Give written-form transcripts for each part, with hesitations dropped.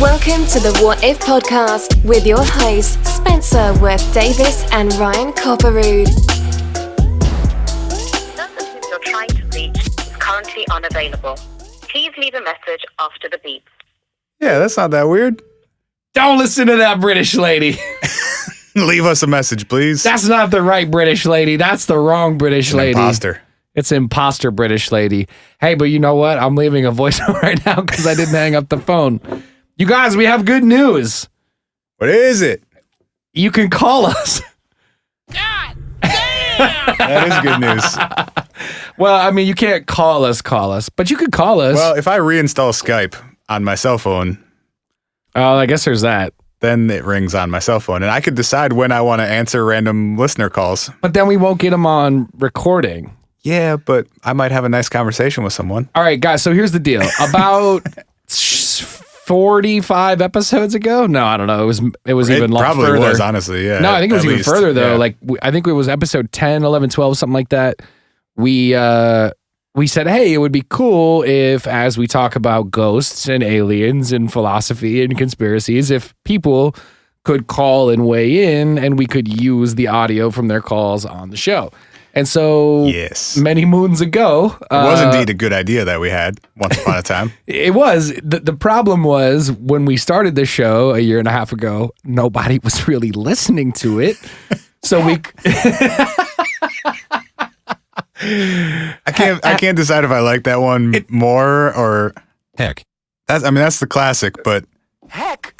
Welcome to the What If podcast with your hosts, Spencer Worth Davis and Ryan Copperrood. The person you're trying to reach is currently unavailable. Please leave a message after the beep. Yeah, that's not that weird. Don't listen to that British lady. Leave us a message, please. That's not the right British lady. That's the wrong British lady. Imposter. It's imposter British lady. Hey, but you know what? I'm leaving a voicemail right now because I didn't hang up the phone. You guys, we have good news. What is it? You can call us. God damn! That is good news. Well, I mean, you can't call us, but you could call us. Well, if I reinstall Skype on my cell phone, Oh, I guess there's that. then it rings on my cell phone, and I could decide when I want to answer random listener calls. But then we won't get them on recording. Yeah, but I might have a nice conversation with someone. All right, guys, so here's the deal. About 45 episodes ago? No, I don't know. It was even long probably further. was, honestly, yeah. No, I think it was at even least, further though. yeah. Like I think it was episode 10, 11, 12, something like that. We said, hey, it would be cool if, as we talk about ghosts and aliens and philosophy and conspiracies, if people could call and weigh in and we could use the audio from their calls on the show. And so Yes. many moons ago, It was indeed a good idea that we had once upon a time. it was. The problem was when we started the show a year and a half ago, nobody was really listening to it. So we I can't decide if I like that one more or Heck. that's the classic, but heck.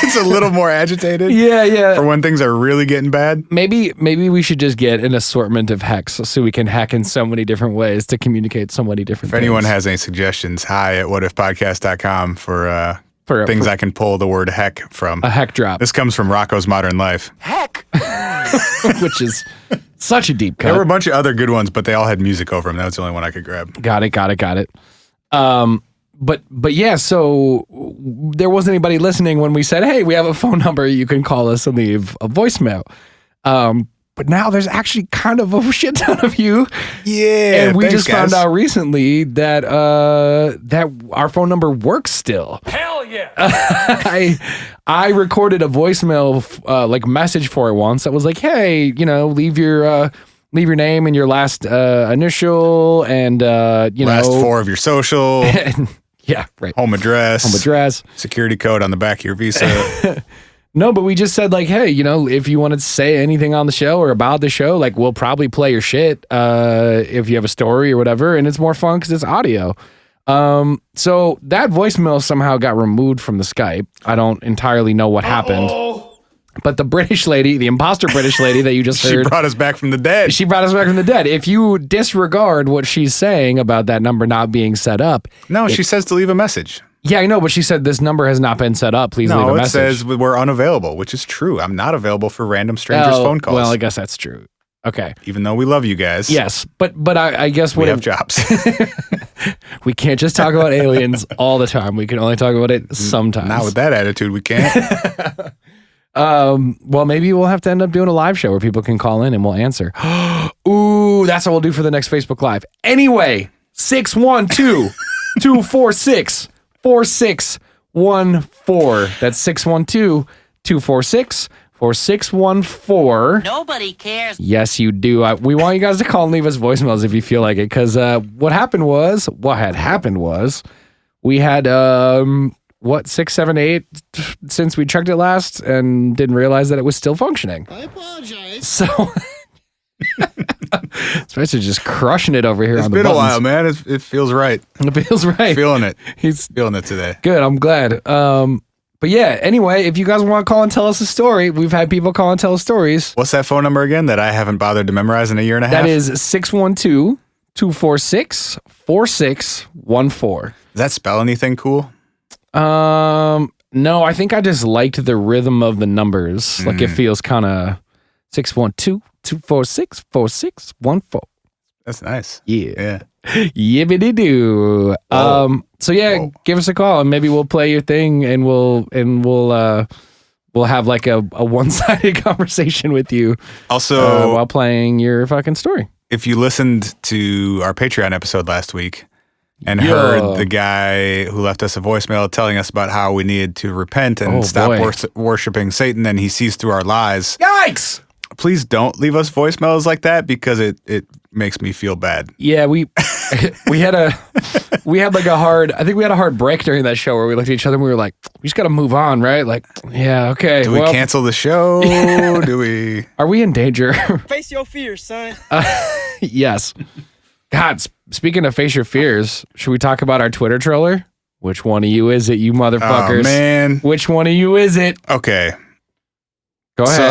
It's a little more agitated. Yeah. For when things are really getting bad. Maybe we should just get an assortment of hacks so we can hack in so many different ways to communicate so many different If anyone things. has any suggestions, hi at whatifpodcast.com for things I can pull the word heck from. a hack drop, This comes from Rocco's Modern Life. which is such a deep There were a cut. bunch of other good ones, but they all had music over them. That was the only one I could grab. Got it. But yeah, so there wasn't anybody listening when we said, hey, we have a phone number. You can call us and leave a voicemail. But now there's actually kind of a shit ton of you. Yeah, And we thanks, just guys. found out recently that that our phone number works still. Hell yeah! I recorded a voicemail like message for it once that was like, hey, leave your name and your last initial and Last four of your social, yeah, right. home address, security code on the back of your visa. No, but we just said like, hey, if you want to say anything on the show or about the show, like we'll probably play your shit if you have a story or whatever, and it's more fun because it's audio. So that voicemail somehow got removed from the Skype. I don't entirely know what happened. But the British lady, the imposter British lady that you just She heard, brought us back from the dead. she brought us back from the dead. If you disregard what she's saying about that number not being set up, No, she says to leave a message. yeah, I know, but she said this number has not been set up. Please leave No, a it message. says we're unavailable, which is true. I'm not available for random strangers' Oh, phone calls. Well, I guess that's true. Okay. Even though we love you guys. Yes, but I guess We what have jobs. we can't just talk about aliens all the time. We can only talk about it sometimes. Not with that attitude, we can't. Well, maybe we'll have to end up doing a live show where people can call in and we'll answer. Ooh, that's what we'll do for the next Facebook Live. Anyway, 612-246-4614. That's 612-246-4614. Nobody cares. Yes, you do. We want you guys to call and leave us voicemails if you feel like it. Because what had happened was, we had 6, 7, 8 since we checked it last and didn't realize that it was still functioning. I apologize. So Spencer's just crushing it over here It's on the been a buttons. while, man. It feels right. It feels right. Feeling it. He's Feeling it today. good. I'm glad. But yeah, anyway, if you guys want to call and tell us a story, we've had people call and tell us stories. What's that phone number again that I haven't bothered to memorize in a year and a half? That is 612-246-4614. Does that spell anything cool? No, I think I just liked the rhythm of the numbers. Like it feels kind of 612-246-4614. That's nice. Yeah. Yeah. Yibbity doo. So yeah, Whoa. give us a call and maybe we'll play your thing and we'll have like a one-sided conversation with you Also, while playing your fucking story. if you listened to our Patreon episode last week, and heard the guy who left us a voicemail telling us about how we needed to repent and stop worshiping Satan, and he sees through our lies. Yikes! Please don't leave us voicemails like that because it makes me feel bad. Yeah, we had a hard break during that show where we looked at each other and we were like, we just got to move on, right? Like, yeah, okay. Do we cancel the show? Do we? Are we in danger? Face your fears, son. Yes. God, speaking of face your fears, should we talk about our Twitter troller? Which one of you is it, you motherfuckers? Oh, man. Which one of you is it? Okay. Go ahead. So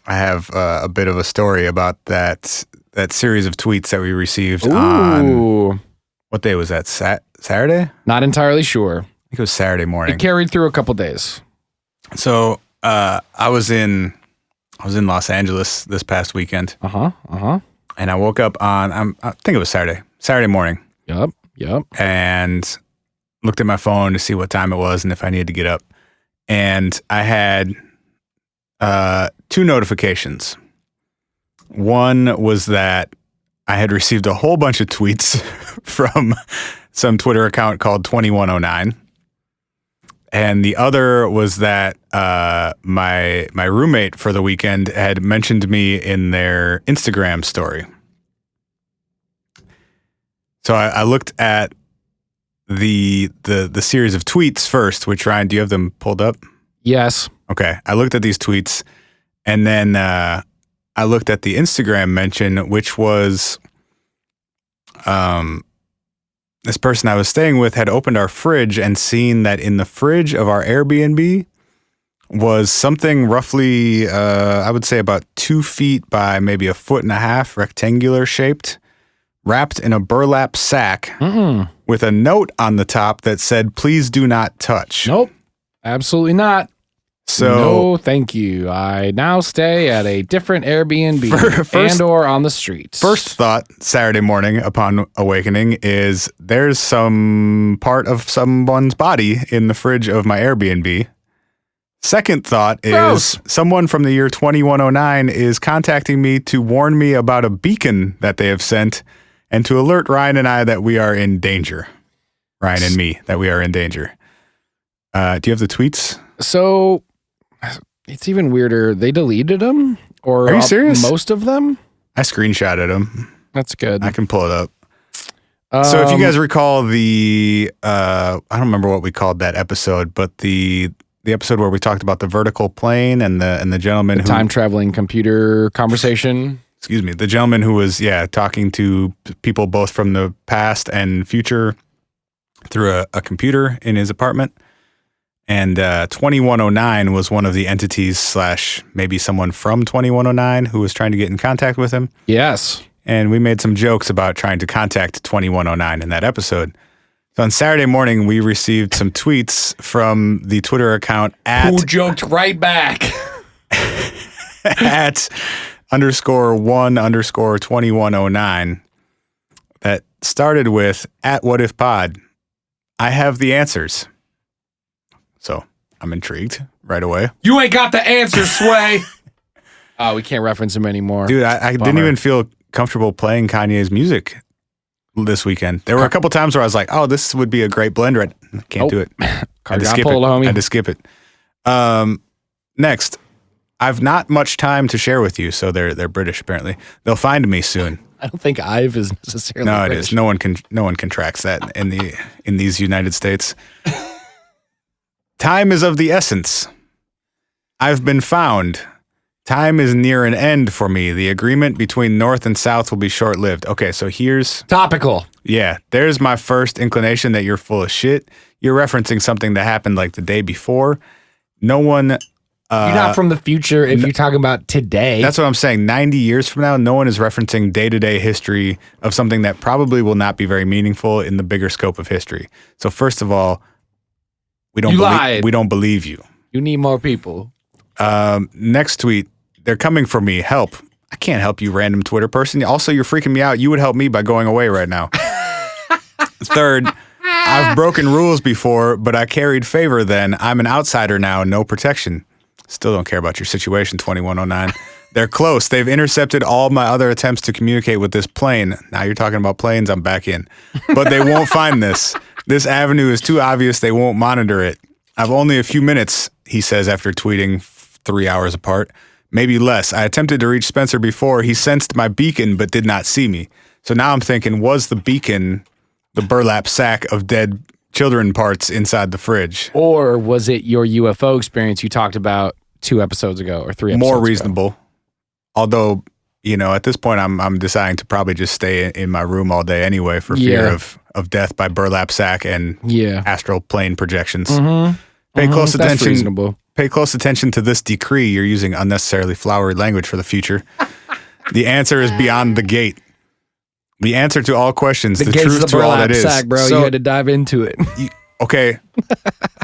I have a bit of a story about that series of tweets that we received on, what day was that? Saturday? Not entirely sure. I think it was Saturday morning. It carried through a couple days. So I was in Los Angeles this past weekend. And I woke up on, I think it was Saturday morning. Yep. And looked at my phone to see what time it was and if I needed to get up. And I had 2 notifications. One was that I had received a whole bunch of tweets from some Twitter account called 2109. And the other was that my roommate for the weekend had mentioned me in their Instagram story. So I looked at the series of tweets first, which, Ryan, do you have them pulled up? Yes. Okay. I looked at these tweets, and then I looked at the Instagram mention, which was this person I was staying with had opened our fridge and seen that in the fridge of our Airbnb was something roughly, I would say about 2 feet by maybe 1.5 feet, rectangular shaped, wrapped in a burlap sack with a note on the top that said, "Please do not touch." Nope. Absolutely not. So, no, thank you. I now stay at a different Airbnb and or on the street. First thought Saturday morning upon awakening is there's some part of someone's body in the fridge of my Airbnb. Second thought is someone from the year 2109 is contacting me to warn me about a beacon that they have sent and to alert Ryan and I that we are in danger. Ryan and me, that we are in danger. Do you have the tweets? So it's even weirder. They deleted them? Or are you serious? Most of them? I screenshotted them. That's good. I can pull it up. So if you guys recall the, I don't remember what we called that episode, but the episode where we talked about the vertical plane and the gentleman who time traveling computer conversation. Excuse me, the gentleman who was talking to people both from the past and future through a computer in his apartment. And 2109 was one of the entities / maybe someone from 2109 who was trying to get in contact with him. Yes. And we made some jokes about trying to contact 2109 in that episode. So on Saturday morning, we received some tweets from the Twitter account who joked right back at _1_2109 that started with @WhatIfPod. I have the answers. So I'm intrigued right away. You ain't got the answers, Sway. Oh, we can't reference him anymore. Dude, I didn't even feel comfortable playing Kanye's music this weekend. There were a couple times where I was like, oh, this would be a great blend. I can't do it. I had to skip it. I had to skip it. Next, I've not much time to share with you, so they're British apparently. They'll find me soon. I don't think I've is necessarily No, British. It is. No one contracts that in these United States. Time is of the essence. I've been found. Time is near an end for me. The agreement between North and South will be short-lived. Okay, so here's... Topical. Yeah, there's my first inclination that you're full of shit. You're referencing something that happened like the day before. No one... you're not from the future if you're talking about today. That's what I'm saying. 90 years from now, no one is referencing day-to-day history of something that probably will not be very meaningful in the bigger scope of history. So first of all, we don't believe you. You need more people. Next tweet, they're coming for me. Help. I can't help you, random Twitter person. Also, you're freaking me out. You would help me by going away right now. Third, I've broken rules before, but I carried favor then. I'm an outsider now, no protection. Still don't care about your situation, 2109. They're close. They've intercepted all my other attempts to communicate with this plane. Now you're talking about planes, I'm back in. But they won't find this. This avenue is too obvious, they won't monitor it. I've only a few minutes, he says after tweeting 3 hours apart. Maybe less. I attempted to reach Spencer before. He sensed my beacon but did not see me. So now I'm thinking, was the beacon the burlap sack of dead children parts inside the fridge? Or was it your UFO experience you talked about 2 episodes ago or 3 episodes More ago? reasonable. Although, at this point, I'm deciding to probably just stay in my room all day anyway for fear of death by burlap sack and astral plane projections. Pay close That's attention. reasonable. Pay close attention to this decree. You're using unnecessarily flowery language for the future. The answer is beyond the gate. The answer to all questions. The gate's truth the to all that burlap is. sack, bro. So, You had to dive into it. okay,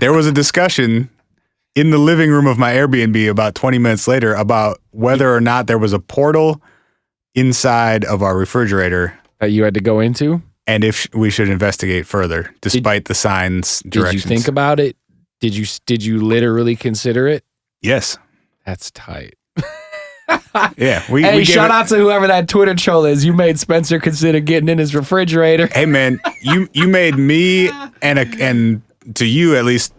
there was a discussion in the living room of my Airbnb about 20 minutes later about whether or not there was a portal inside of our refrigerator That you had to go into? and if we should investigate further, despite the signs, directions. Did you think about it? Did you literally consider it? Yes. That's tight. Yeah. Hey, We gave shout it- out to whoever that Twitter troll is. You made Spencer consider getting in his refrigerator. Hey man, you made me and to you at least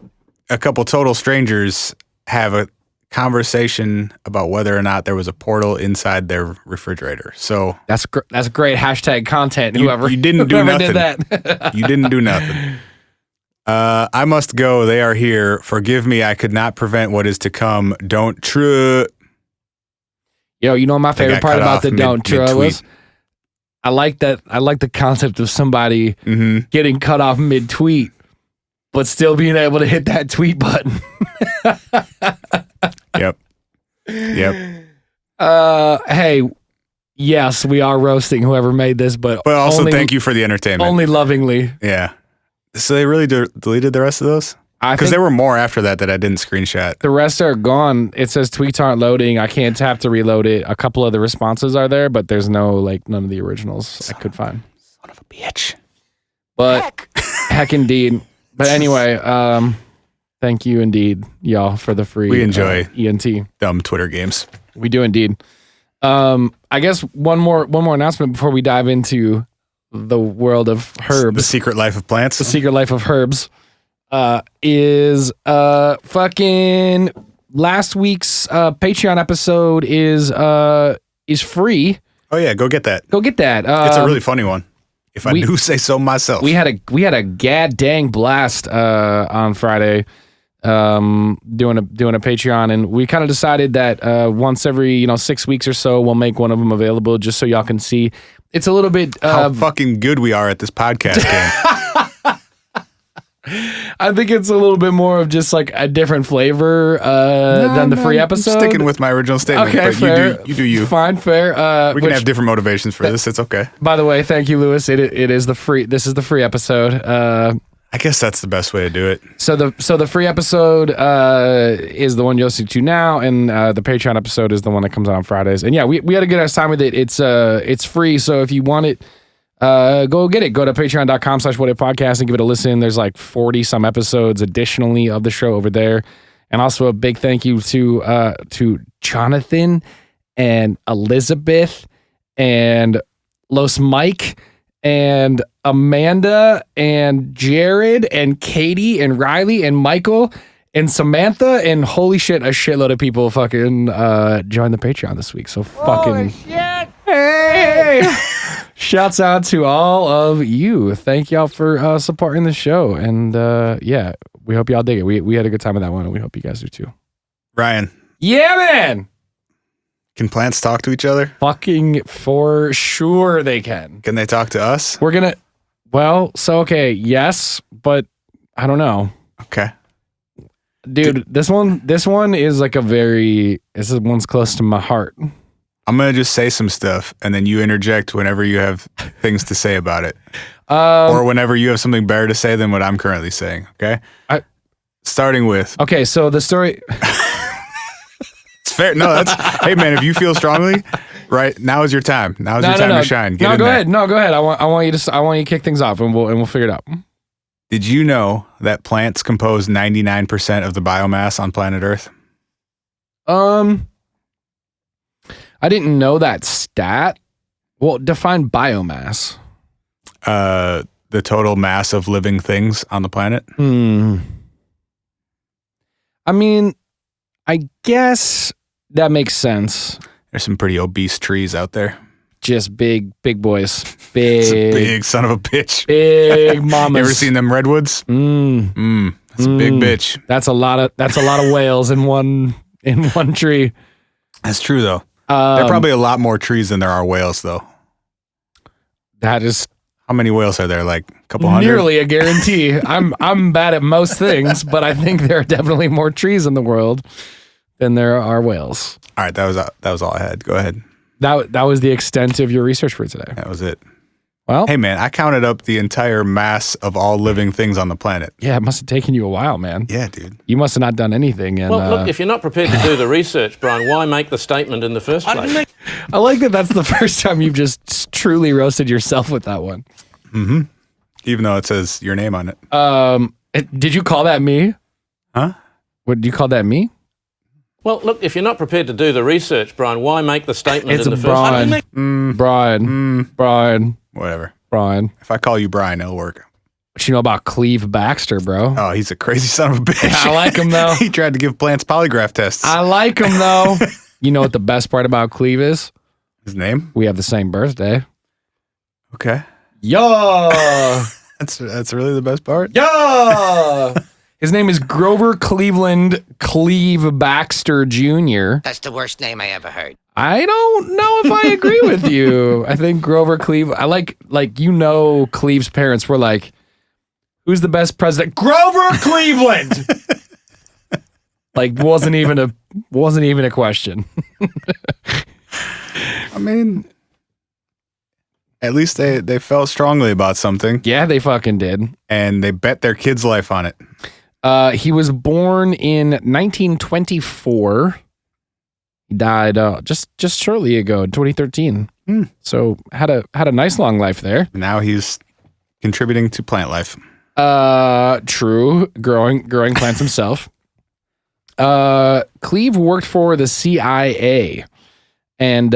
a couple total strangers have a conversation about whether or not there was a portal inside their refrigerator. So That's great hashtag content. You- Whoever you didn't do whoever nothing. did that. you didn't do nothing. I must go. They are here. Forgive me. I could not prevent what is to come. Don't true. Yo, you know what my They favorite got part cut about off the don't mid-tweet. trust was? I like that. I like the concept of somebody getting cut off mid-tweet, but still being able to hit that tweet button. Yep. Hey, yes, we are roasting whoever made this, but Also, only, thank you for the entertainment. only lovingly. Yeah. So they really deleted the rest of those? I Because think there were more after that I didn't screenshot. the rest are gone. It says tweets aren't loading. I can't tap to reload it. A couple of the responses are there, but there's none of the originals I could find. Son of a bitch. But heck indeed. But anyway, thank you indeed, y'all, for the free We enjoy ENT. dumb Twitter games. We do indeed. I guess one more announcement before we dive into the world of herbs. The Secret Life of Plants. The Secret Life of Herbs is fucking last week's Patreon episode is free. Oh yeah, go get that. Go get that. It's a really funny one. If I we- do say so myself. We had a gad dang blast on Friday doing a Patreon, and we kind of decided that once every 6 weeks or so we'll make one of them available just so y'all can see. It's a little bit how fucking good we are at this podcast game. I think it's a little bit more of just like a different flavor than the free I'm episode. sticking with my original statement, Okay, but fair. you do you. Fine, fair. We can which, have different motivations for this. It's okay. by the way, thank you, Lewis. It is the free. This is the free episode. I guess that's the best way to do it. So the free episode is the one you'll listen to now, and the Patreon episode is the one that comes out on Fridays. And yeah, we had a good ass time with it. It's free, so if you want it, go get it. Go to patreon.com/whatifpodcast and give it a listen. There's like 40 some episodes additionally of the show over there. And also a big thank you to Jonathan and Elizabeth and Los Mike and Amanda and Jared and Katie and Riley and Michael and Samantha and holy shit, a shitload of people fucking joined the Patreon this week. So fucking hey! Shouts out to all of you. Thank y'all for supporting the show. And yeah, we hope y'all dig it. We had a good time with that one, and we hope you guys do too. Ryan, Yeah, man. can plants talk to each other? Fucking for sure they can. Can they talk to us? We're gonna. Well, so okay, yes, but I don't know, Okay. dude. This one is like this one's close to my heart. I'm going to just say some stuff, and then you interject whenever you have things to say about it. Um, Or whenever you have something better to say than what I'm currently saying, okay? Starting with, Okay, so the story. it's fair. No, that's, hey man, if you feel strongly, right, now is your time. Now is your time to shine. Get No, in go there. ahead. No, go ahead. I want you to kick things off, and we'll figure it out. Did you know that plants compose 99% of the biomass on planet Earth? I didn't know that stat. Well, define biomass. The total mass of living things on the planet. I mean, I guess that makes sense. There's some pretty obese trees out there. Just big boys. It's a Big, big son of a bitch. big mamas. You ever seen them redwoods? That's a big bitch. That's a lot of whales in one tree. That's true though. There are probably a lot more trees than there are whales though. That is How many whales are there? Like a couple hundred? nearly a guarantee. I'm bad at most things, but I think there are definitely more trees in the world than there are whales. All right, that was all I had. Go ahead. That was the extent of your research for today. That was it. Well, Hey man, I counted up the entire mass of all living things on the planet. yeah, it must have taken you a while, man. Yeah, dude. You must have not done anything. And, Well, look, if you're not prepared to do the research, Brian, why make the statement in the first place? I like that that's the first time you've just truly roasted yourself with that one. Even though it says your name on it. Did you call that me? Huh? What did you call that me? Well, look, if you're not prepared to do the research, Brian, why make the statement It's in the first place? Brian. Whatever. Brian. If I call you Brian, it'll work. What you know about Cleve Baxter, bro? Oh, he's a crazy son of a bitch. I like him though. He tried to give plants polygraph tests. I like him though. You know what the best part about Cleve is? His name? We have the same birthday. Okay. Yo! That's really the best part? Yo! His name is Grover Cleveland Cleve Baxter Jr. That's the worst name I ever heard. I don't know if I agree with you. I think Grover Cleve. I like Cleve's parents were like, "Who's the best president?" Grover Cleveland. Like wasn't even a question. I mean, at least they felt strongly about something Yeah, they fucking did. and they bet their kid's life on it. He was born in 1924. He died just shortly ago, 2013. So had a nice long life there. Now he's contributing to plant life. True. Growing plants himself. Cleve worked for the CIA, and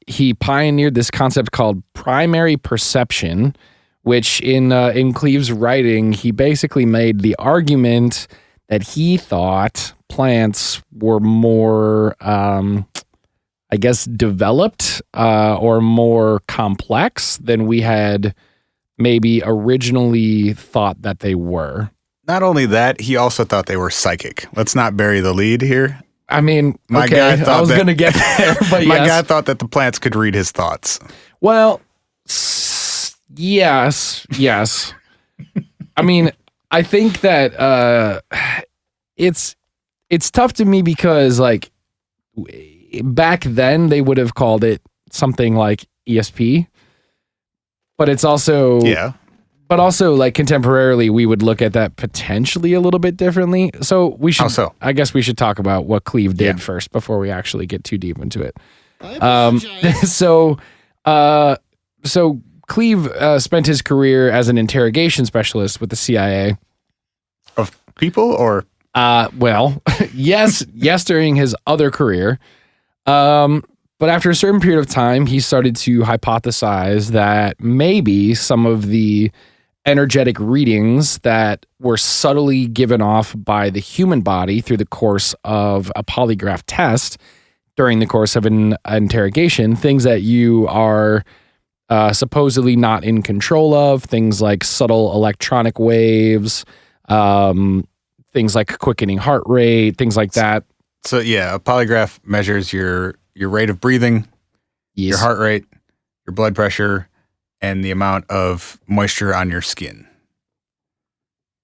he pioneered this concept called primary perception, which in Cleve's writing, he basically made the argument that he thought plants were more, I guess, developed or more complex than we had maybe originally thought that they were. Not only that, he also thought they were psychic. Let's not bury the lead here. I mean, My okay, guy thought I was that- going to get there, but My yes. guy thought that the plants could read his thoughts. Well, yes. I mean, I think that it's tough to me because like back then they would have called it something like ESP, but it's also Yeah. But also, like contemporarily, we would look at that potentially a little bit differently. So we should. How so? I guess we should talk about what Cleve did Yeah. first before we actually get too deep into it. I apologize. So Cleve spent his career as an interrogation specialist with the CIA. Of people or Well, yes, during his other career. But after a certain period of time, he started to hypothesize that maybe some of the energetic readings that were subtly given off by the human body through the course of a polygraph test during the course of an interrogation, things that you are supposedly not in control of, things like subtle electronic waves, things like quickening heart rate, things like that. so yeah, a polygraph measures your rate of breathing, Yes. your heart rate, your blood pressure, and the amount of moisture on your skin.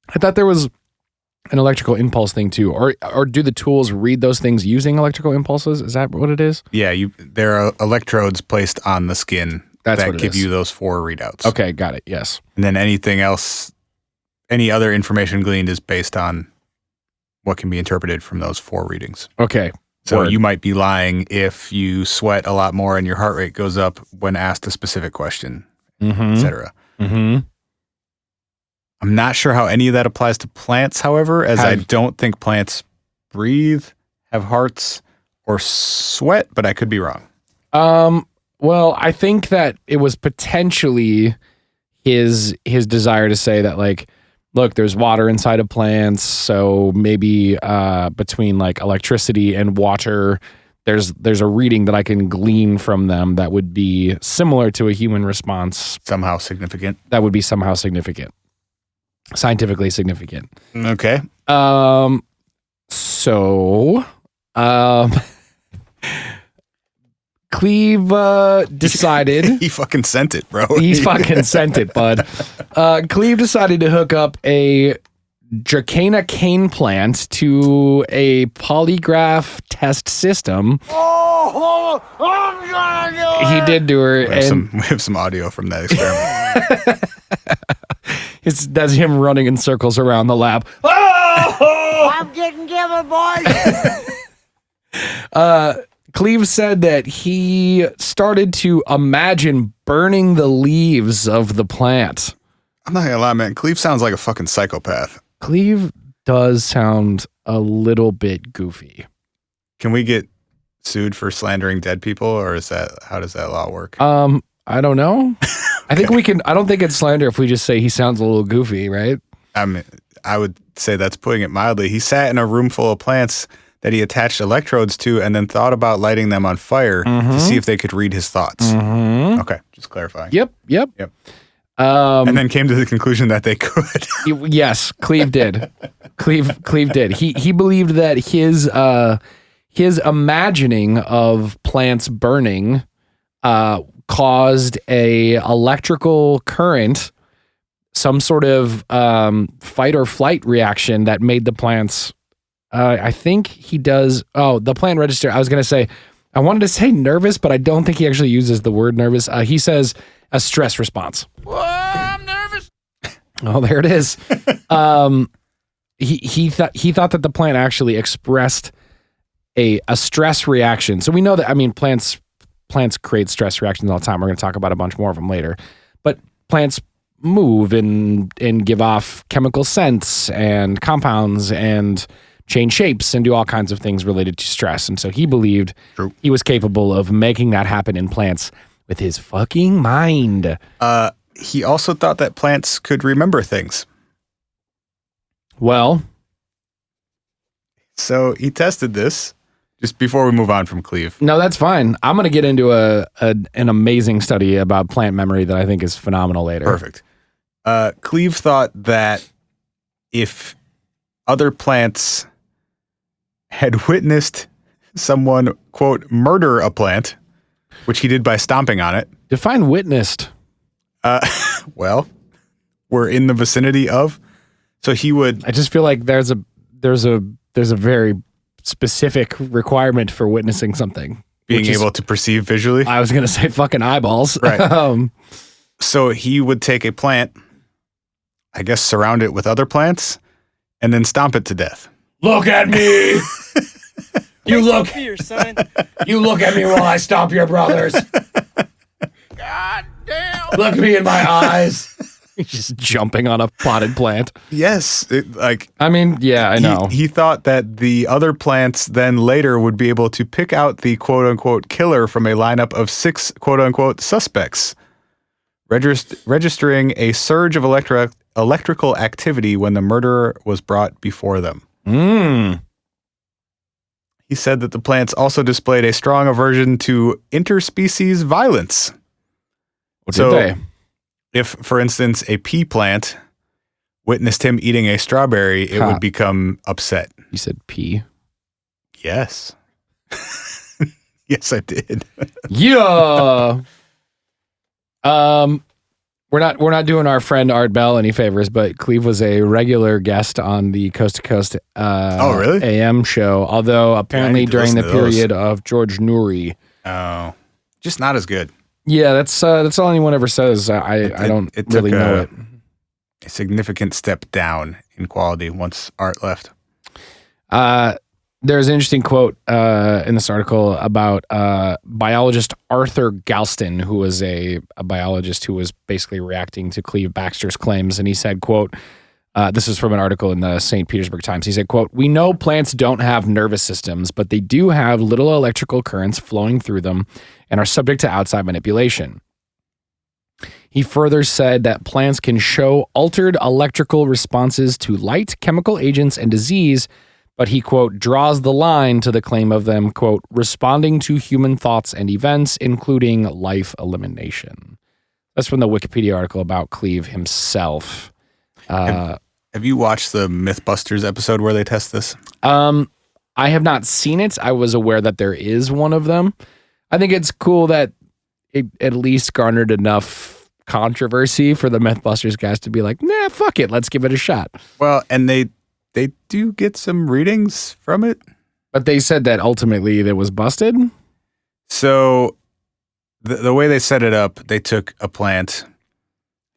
I thought there was an electrical impulse thing too, or do the tools read those things using electrical impulses? Is that what it is? Yeah, there are electrodes placed on the skin That's that what it give is. you those 4 readouts. Okay, got it. Yes. And then anything else, any other information gleaned is based on what can be interpreted from those 4 readings. Okay. So Word. you might be lying if you sweat a lot more and your heart rate goes up when asked a specific question, etc. Mm-hmm. I'm not sure how any of that applies to plants, however, as I don't think plants breathe, have hearts, or sweat, but I could be wrong. Well, I think that it was potentially his desire to say that, like, look, there's water inside of plants, so maybe between like electricity and water, there's a reading that I can glean from them that would be similar to a human response. Somehow significant. That would be somehow significant. Scientifically significant. Okay. Cleve decided He fucking sent it, bro. he's fucking sent it, bud. Cleve decided to hook up a Dracaena cane plant to a polygraph test system. He did do her. We have some audio from that experiment. That's him running in circles around the lab. I'm getting given, boys. Cleve said that he started to imagine burning the leaves of the plant. I'm not gonna lie, man. Cleve sounds like a fucking psychopath. Cleve does sound a little bit goofy. Can we get sued for slandering dead people, or how does that law work? I don't know. I think we can. I don't think it's slander if we just say he sounds a little goofy, right? I mean, I would say that's putting it mildly. He sat in a room full of plants that he attached electrodes to and then thought about lighting them on fire to see if they could read his thoughts. Okay, just clarifying. Yep. And then came to the conclusion that they could. Yes, Cleve did. Cleve did. He believed that his imagining of plants burning caused a electrical current, some sort of fight or flight reaction that made the plants. I think he does. Oh, the plant register. I was going to say, I wanted to say nervous, but I don't think he actually uses the word nervous. He says a stress response. Whoa, I'm nervous. Oh, there it is. He thought that the plant actually expressed a stress reaction. So we know that, I mean, plants create stress reactions all the time. We're going to talk about a bunch more of them later. But plants move and give off chemical scents and compounds and change shapes and do all kinds of things related to stress. And so he believed he was capable of making that happen in plants with his fucking mind. He also thought that plants could remember things. Well, so he tested this just before we move on from Cleve. No, that's fine. I'm going to get into an amazing study about plant memory that I think is phenomenal later. Perfect. Cleve thought that if other plants had witnessed someone, quote, murder a plant, which he did by stomping on it. Define witnessed. Well, we're in the vicinity of. So he would. I just feel like there's a very specific requirement for witnessing something. Being able to perceive visually. I was going to say fucking eyeballs. Right. So he would take a plant, I guess surround it with other plants, and then stomp it to death. Look at me. You look at me while I stomp your brothers. God damn. Look me in my eyes. He's just jumping on a potted plant. Yes. I mean, yeah, I know. He thought that the other plants then later would be able to pick out the quote unquote killer from a lineup of 6 quote unquote suspects, registering a surge of electrical activity when the murderer was brought before them. He said that the plants also displayed a strong aversion to interspecies violence. What did they? If, for instance, a pea plant witnessed him eating a strawberry, it would become upset. You said pea? Yes. Yes, I did. Yeah. We're not doing our friend Art Bell any favors, but Cleve was a regular guest on the Coast to Coast oh, really? AM show, although apparently during the period of George Noory. Oh, just not as good. Yeah, that's all anyone ever says. I don't really know it. A significant step down in quality once Art left. There's an interesting quote in this article about biologist Arthur Galston, who was a biologist who was basically reacting to Cleve Baxter's claims. And he said, quote, This is from an article in the St. Petersburg Times. He said, quote, "We know plants don't have nervous systems, but they do have little electrical currents flowing through them and are subject to outside manipulation." He further said that plants can show altered electrical responses to light, chemical agents, and disease, but he, quote, draws the line to the claim of them, quote, responding to human thoughts and events, including life elimination. That's from the Wikipedia article about Cleve himself. Have you watched the Mythbusters episode where they test this? I have not seen it. I was aware that there is one of them. I think it's cool that it at least garnered enough controversy for the Mythbusters guys to be like, nah, fuck it. Let's give it a shot. Well, and they do get some readings from it. But they said that ultimately it was busted. So the way they set it up, they took a plant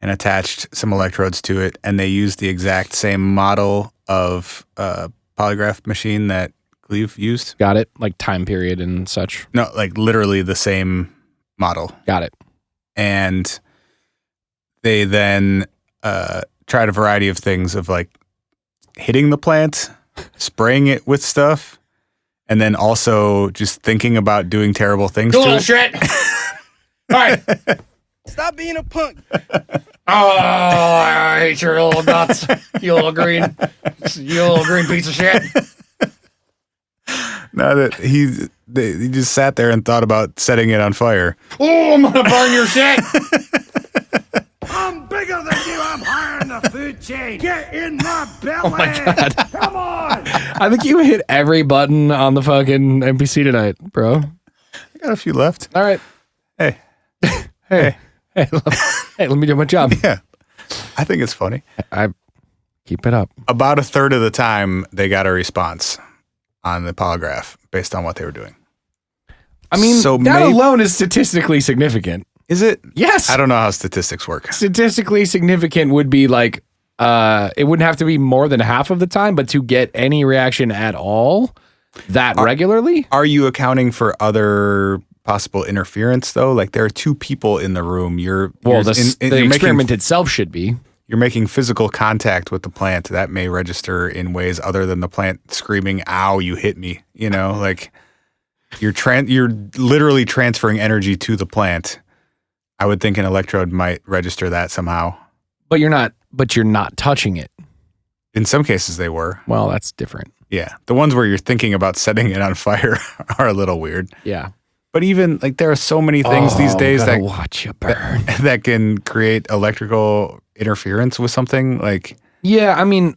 and attached some electrodes to it, and they used the exact same model of polygraph machine that Cleve used. Got it. Like time period and such. No, like literally the same model. Got it. And they then tried a variety of things of like hitting the plant, spraying it with stuff, and then also just thinking about doing terrible things to it. Bullshit. All right. Stop being a punk. Oh, I hate your little nuts. You little green piece of shit. No, that he just sat there and thought about setting it on fire. Oh, I'm gonna burn your shit. I'm bigger than you. I'm higher in the food chain. Get in my belly. Oh my God. Come on. I think you hit every button on the fucking NPC tonight, bro. I got a few left. All right. Hey. Hey, let me do my job. Yeah. I think it's funny. I keep it up. About a third of the time, they got a response on the polygraph based on what they were doing. I mean, So that maybe- alone is statistically significant. Is it? Yes. I don't know how statistics work. Statistically significant would be like, it wouldn't have to be more than half of the time, but to get any reaction at all that regularly. Are you accounting for other possible interference though? Like there are two people in the room. The you're experiment itself should be. You're making physical contact with the plant that may register in ways other than the plant screaming, "Ow, you hit me." You know, like you're literally transferring energy to the plant. I would think an electrode might register that somehow. But you're not touching it. In some cases they were. Well, that's different. Yeah. The ones where you're thinking about setting it on fire are a little weird. Yeah. But even like there are so many things these days that watch you burn. that can create electrical interference with something. Like, Yeah, I mean,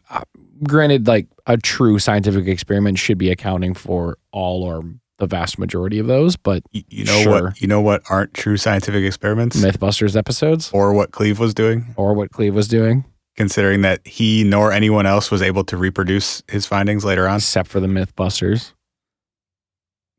granted, like a true scientific experiment should be accounting for all or the vast majority of those, but you know sure. what? You know what aren't true scientific experiments? Mythbusters episodes Or what Cleve was doing, or what Cleve was doing, considering that he nor anyone else was able to reproduce his findings later on. except for the Mythbusters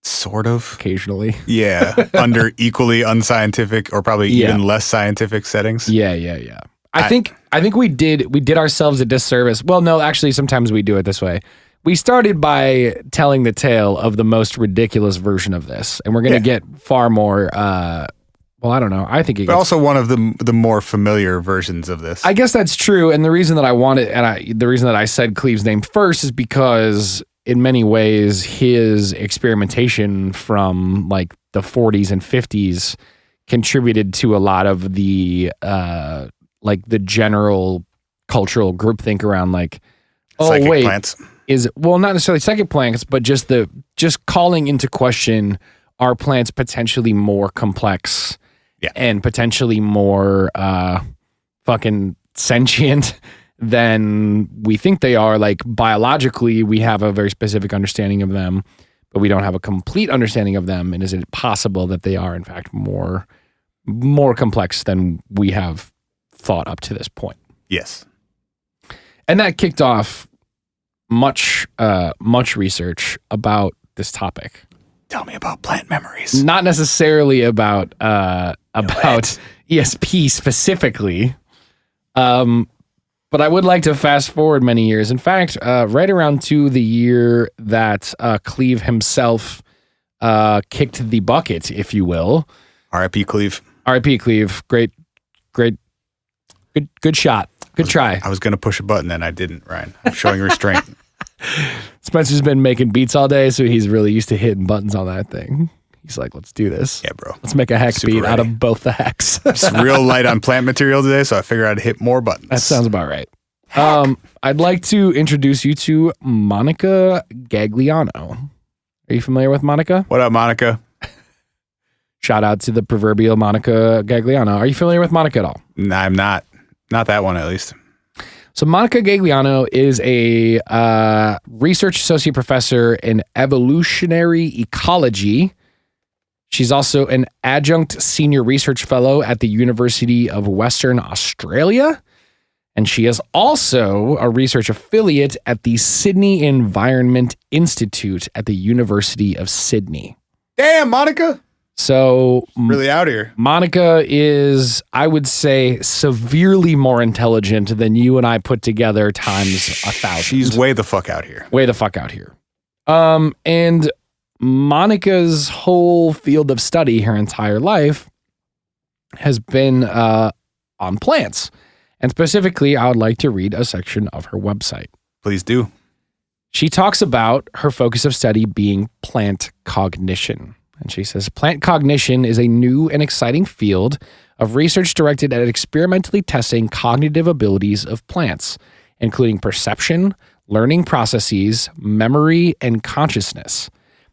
Sort of. occasionally. Yeah. Under equally unscientific or probably even less scientific settings. Yeah. I think we did ourselves a disservice. Well, no, actually, sometimes we do it this way. We started by telling the tale of the most ridiculous version of this, and we're going to get far more. Well, I don't know. I think it But gets, also one of the more familiar versions of this. I guess that's true. And the reason that I wanted, the reason that I said Cleve's name first is because in many ways, his experimentation from like the 40s and 50s contributed to a lot of the like the general cultural groupthink around like, oh Psychic wait, plants. not necessarily psychic plants, but just calling into question, are plants potentially more complex and potentially more fucking sentient than we think they are? Like biologically, we have a very specific understanding of them, but we don't have a complete understanding of them. And is it possible that they are in fact more complex than we have thought up to this point? Yes. And that kicked off much research about this topic. Tell me about plant memories. Not necessarily about ESP specifically, but I would like to fast forward many years. In fact, right around to the year that Cleve himself kicked the bucket, if you will. R.I.P. Cleve. R.I.P. Cleve. Great, good shot. Good try. I was going to push a button and I didn't, Ryan. I'm showing restraint. Spencer's been making beats all day, so he's really used to hitting buttons on that thing. He's like, let's do this. Yeah, bro. Let's make a hex Super beat out ready. of both the hex. It's real light on plant material today, so I figured I'd hit more buttons. That sounds about right. I'd like to introduce you to Monica Gagliano. Are you familiar with Monica? What up, Monica? Shout out to the proverbial Monica Gagliano. Are you familiar with Monica at all? Nah, I'm not. Not that one, at least. So Monica Gagliano is a research associate professor in evolutionary ecology. She's also an adjunct senior research fellow at the University of Western Australia. And she is also a research affiliate at the Sydney Environment Institute at the University of Sydney. Damn, Monica. So Really out here. Monica is, I would say, severely more intelligent than you and I put together times 1,000. She's way the fuck out here. Way the fuck out here. And Monica's whole field of study her entire life has been on plants. And specifically, I would like to read a section of her website. Please do. She talks about her focus of study being plant cognition. And she says, plant cognition is a new and exciting field of research directed at experimentally testing cognitive abilities of plants, including perception, learning processes, memory, and consciousness.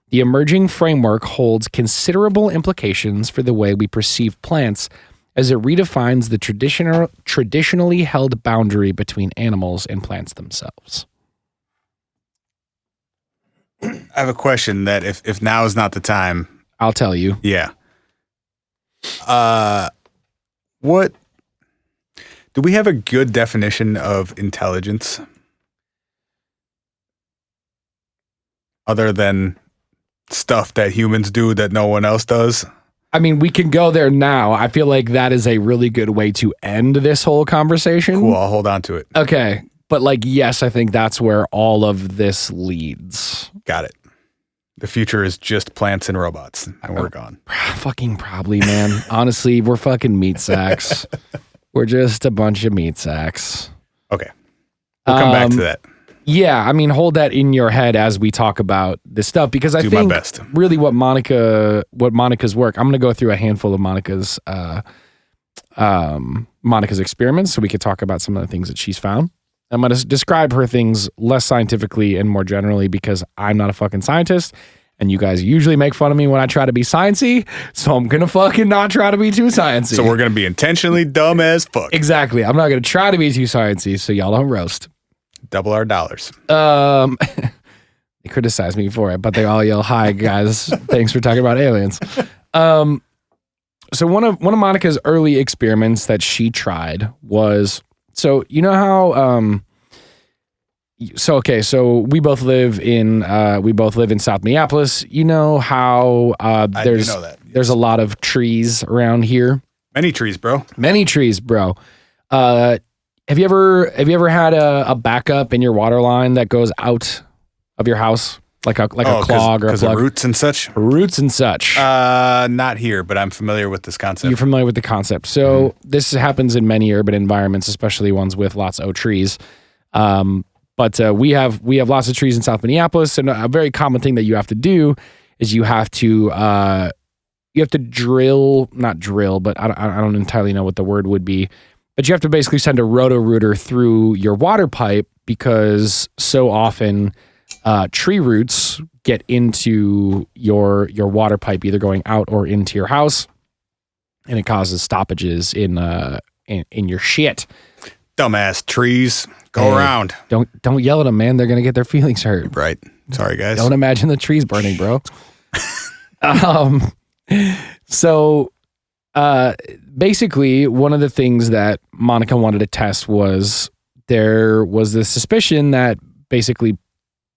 The emerging framework holds considerable implications for the way we perceive plants as it redefines the traditionally held boundary between animals and plants themselves. I have a question that if now is not the time. I'll tell you. Yeah. What do we have a good definition of intelligence? Other than stuff that humans do that no one else does? I mean, we can go there now. I feel like that is a really good way to end this whole conversation. Cool, I'll hold on to it. Okay. But yes, I think that's where all of this leads. Got it. The future is just plants and robots, and we're gone. Fucking probably, man. Honestly, we're fucking meat sacks. We're just a bunch of meat sacks. Okay. We'll come back to that. Yeah, I mean, hold that in your head as we talk about this stuff, because I Do think my best. really what Monica's work. I'm going to go through a handful of Monica's experiments, so we could talk about some of the things that she's found. I'm going to describe her things less scientifically and more generally because I'm not a fucking scientist, and you guys usually make fun of me when I try to be sciencey, so I'm going to fucking not try to be too sciencey. So we're going to be intentionally dumb as fuck. Exactly. I'm not going to try to be too sciencey, so y'all don't roast. Double our dollars. They criticize me for it, but they all yell, "Hi guys, thanks for talking about aliens." So one of Monica's early experiments that she tried was, so you know how so we both live in South Minneapolis. You know how there's do know that, yes. There's a lot of trees around here. Many trees, bro. Many trees, bro. Have you ever had a backup in your water line that goes out of your house, like a clog or a Because plug? of roots and such? Roots and such. Not here, but I'm familiar with this concept. You're familiar with the concept. So this happens in many urban environments, especially ones with lots of trees. But we have lots of trees in South Minneapolis, and a very common thing that you have to do is you have to drill, not drill, but I don't entirely know what the word would be. But you have to basically send a roto-rooter through your water pipe because so often tree roots get into your water pipe, either going out or into your house, and it causes stoppages in your shit. Dumbass trees. Go around. Don't yell at them, man. They're gonna get their feelings hurt. Right. Sorry, guys. Don't imagine the trees burning, bro. So basically, one of the things that Monica wanted to test was there was this suspicion that basically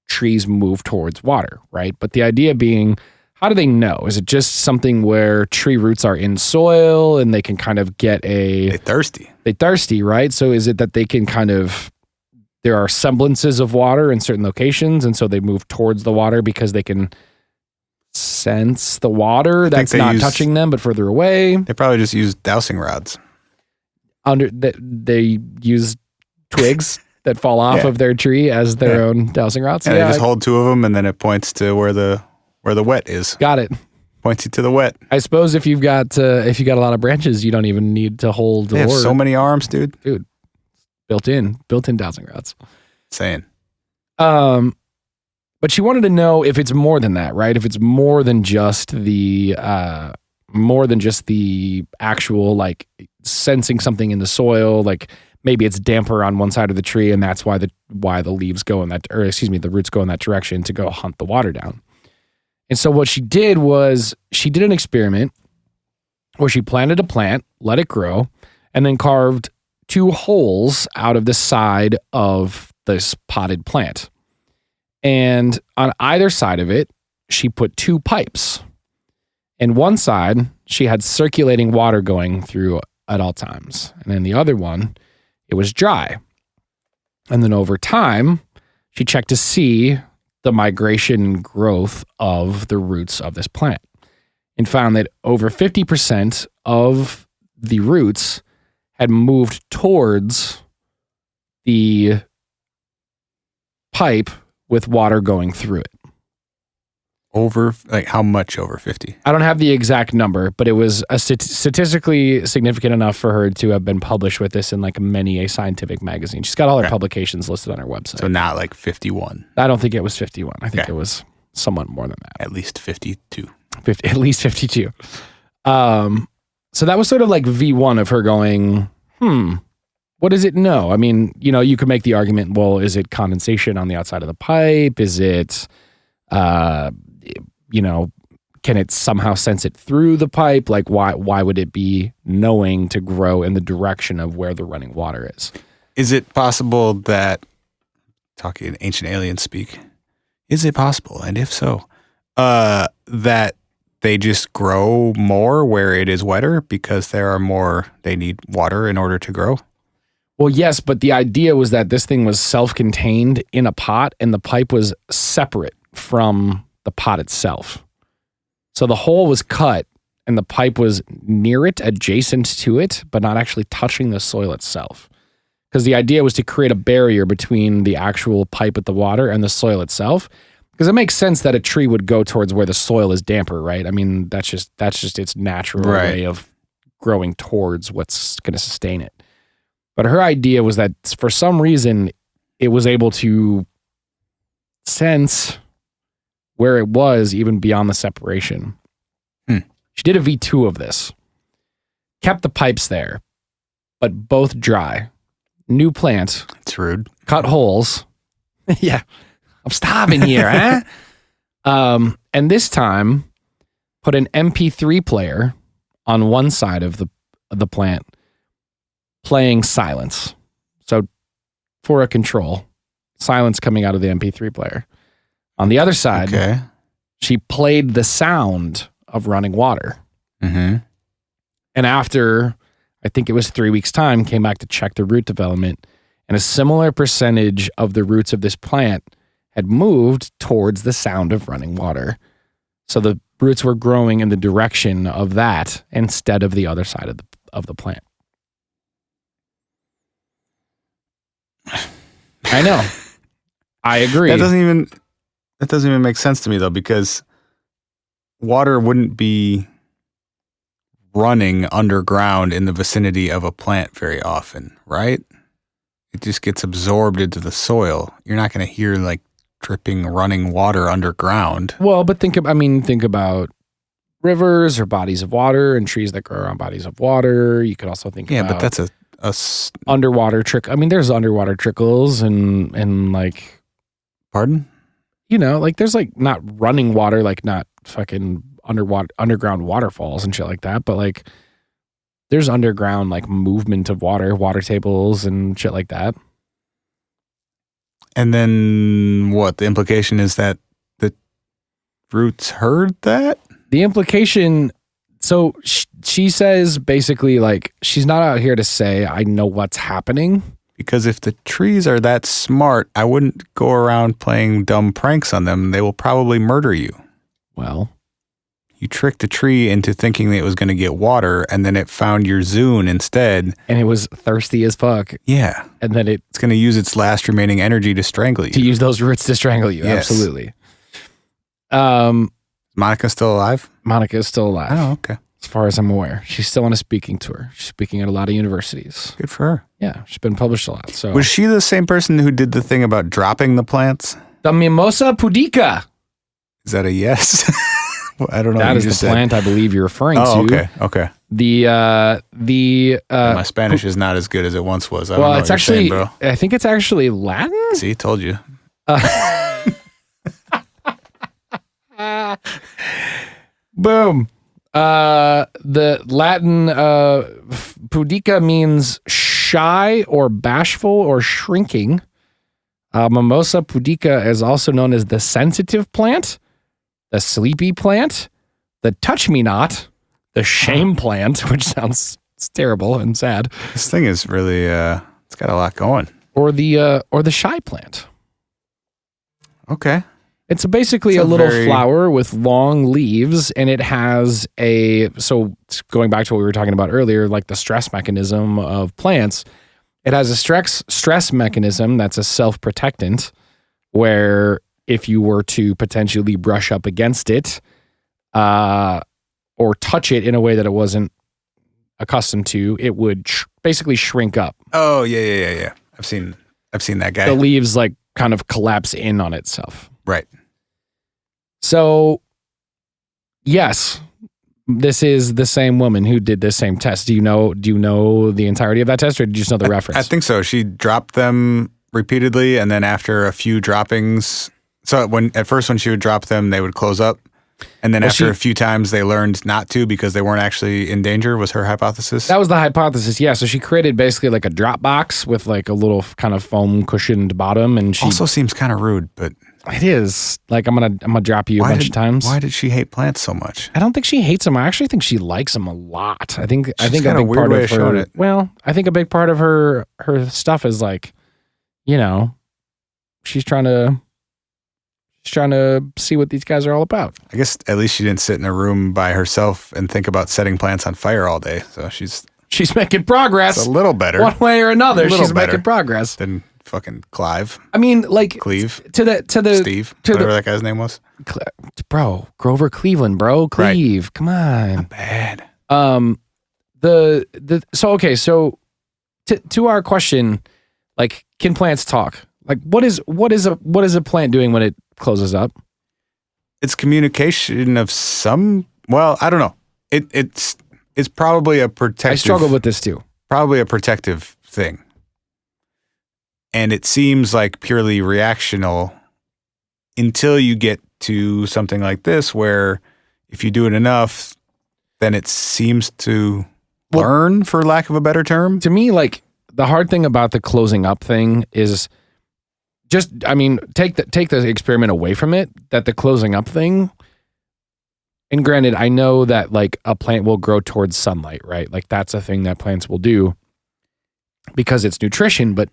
trees move towards water, right? But the idea being, how do they know? Is it just something where tree roots are in soil and they can kind of get They thirsty. they thirsty, right? So is it that they can kind of, there are semblances of water in certain locations, and so they move towards the water because they can sense the water that's not touching them but further away? They probably just use dowsing rods. They use twigs that fall off of their tree as their own dowsing rods. Yeah, they just hold two of them, and then it points to where the wet is. Got it. Points you to the wet. I suppose if you've got a lot of branches, you don't even need to hold. They have so many arms, dude. Built-in dowsing rods. Saying. But she wanted to know if it's more than that, right? If it's more than just the actual like sensing something in the soil, like maybe it's damper on one side of the tree, and that's why the leaves go in that, or excuse me, the roots go in that direction to go hunt the water down. And so what she did was she did an experiment where she planted a plant, let it grow, and then carved 2 holes out of the side of this potted plant. And on either side of it, she put 2 pipes. And one side, she had circulating water going through at all times. And then the other one, it was dry. And then over time, she checked to see the migration and growth of the roots of this plant and found that over 50% of the roots had moved towards the pipe with water going through it. Over, like how much over 50? I don't have the exact number, but it was a statistically significant enough for her to have been published with this in like many a scientific magazine. She's got all her publications listed on her website. So not like 51. I don't think it was 51. I think it was somewhat more than that. At least 52. At least 52. So that was sort of like V1 of her going, what does it know? I mean, you know, you could make the argument, well, is it condensation on the outside of the pipe? Is it, you know, can it somehow sense it through the pipe? Like, why would it be knowing to grow in the direction of where the running water is? Is it possible that, talking ancient alien speak, is it possible, and if so, that they just grow more where it is wetter because they need water in order to grow? Well, yes, but the idea was that this thing was self-contained in a pot and the pipe was separate from the pot itself. So the hole was cut and the pipe was near it, adjacent to it, but not actually touching the soil itself. Because the idea was to create a barrier between the actual pipe with the water and the soil itself. Because it makes sense that a tree would go towards where the soil is damper, right? I mean, that's just its natural way of growing towards what's going to sustain it. But her idea was that for some reason, it was able to sense where it was even beyond the separation. She did a V2 of this. Kept the pipes there, but both dry. New plant. It's rude. Cut holes. Yeah. I'm starving here, huh? And this time, put an MP3 player on one side of the plant, playing silence. So for a control, silence coming out of the MP3 player. On the other side, she played the sound of running water. Mm-hmm. And after, I think it was 3 weeks' time, came back to check the root development, and a similar percentage of the roots of this plant had moved towards the sound of running water. So the roots were growing in the direction of that instead of the other side of the plant. I know. I agree. That doesn't even make sense to me though, because water wouldn't be running underground in the vicinity of a plant very often, right? It just gets absorbed into the soil. You're not going to hear like dripping running water underground. Well, but think about rivers or bodies of water and trees that grow around bodies of water. You could also think about... but that's a underwater trick. I mean, there's underwater trickles and like... Pardon? You know, like there's like not running water, like not fucking underground waterfalls and shit like that, but like there's underground like movement of water tables and shit like that. And then what? The implication is that the roots heard that? The implication, so she says basically like she's not out here to say, I know what's happening. Because if the trees are that smart, I wouldn't go around playing dumb pranks on them. They will probably murder you. Well, you tricked a tree into thinking that it was going to get water, and then it found your Zune instead. And it was thirsty as fuck. Yeah. And then It's going to use its last remaining energy to strangle you. to use those roots to strangle you. Yes. Absolutely. Monica's still alive? Monica is still alive. Oh, okay. As far as I'm aware. She's still on a speaking tour. She's speaking at a lot of universities. Good for her. Yeah, she's been published a lot. So Was she the same person who did the thing about dropping the plants? the Mimosa pudica. Is that a yes? Well, I don't know. That what is you the just said. plant I believe you're referring Oh, to. okay. The My Spanish is not as good as it once was. I don't know well, what it's you're actually saying, bro. I think it's actually Latin. See, told you. Boom. The Latin pudica means shy or bashful or shrinking. Mimosa pudica is also known as the sensitive plant, the sleepy plant, the touch me not, the shame plant, which sounds terrible and sad, This thing is really, it's got a lot going. or the shy plant. Okay. It's basically It's a a little very- flower with long leaves, and it has so going back to what we were talking about earlier, like the stress mechanism of plants, it has a stress mechanism that's a self-protectant, where if you were to potentially brush up against it, or touch it in a way that it wasn't accustomed to, it would basically shrink up. Oh, yeah. I've seen that guy. The leaves like kind of collapse in on itself. Right. So, yes, this is the same woman who did this same test. Do you know the entirety of that test, or did you just know the reference? I think so. She dropped them repeatedly, and then after a few droppings, so at first when she would drop them, they would close up, and then after a few times, they learned not to because they weren't actually in danger. Was her hypothesis? That was the hypothesis. Yeah. So she created basically like a drop box with like a little kind of foam cushioned bottom, and she Also seems kind of rude, but it is like I'm gonna drop you a bunch of times. Why did she hate plants so much? I don't think she hates them. I actually think she likes them a lot. I think She's a got a big weird part way of of showing her. it. Well, I think a big part of her stuff is like, she's trying to see what these guys are all about. I guess at least she didn't sit in a room by herself and think about setting plants on fire all day. So she's Making progress. a little better One way or another, A little she's better. making progress. than fucking Clive, I mean, like Cleve, to the Steve, to whatever the that guy's name was. bro, Grover Cleveland, bro, Cleve. Come on. Bad. So to our question, like, can plants talk? Like, what is a plant doing when it closes up? It's communication of some. Well, I don't know. It's probably a protective. I struggle with this too. Probably a protective thing, and it seems like purely reactional until you get to something like this, where if you do it enough, then it seems to learn, for lack of a better term. To me, like, the hard thing about the closing up thing is just, I mean, take the experiment away from it, that the closing up thing, and granted, I know that like a plant will grow towards sunlight, right? Like that's a thing that plants will do because it's nutrition, but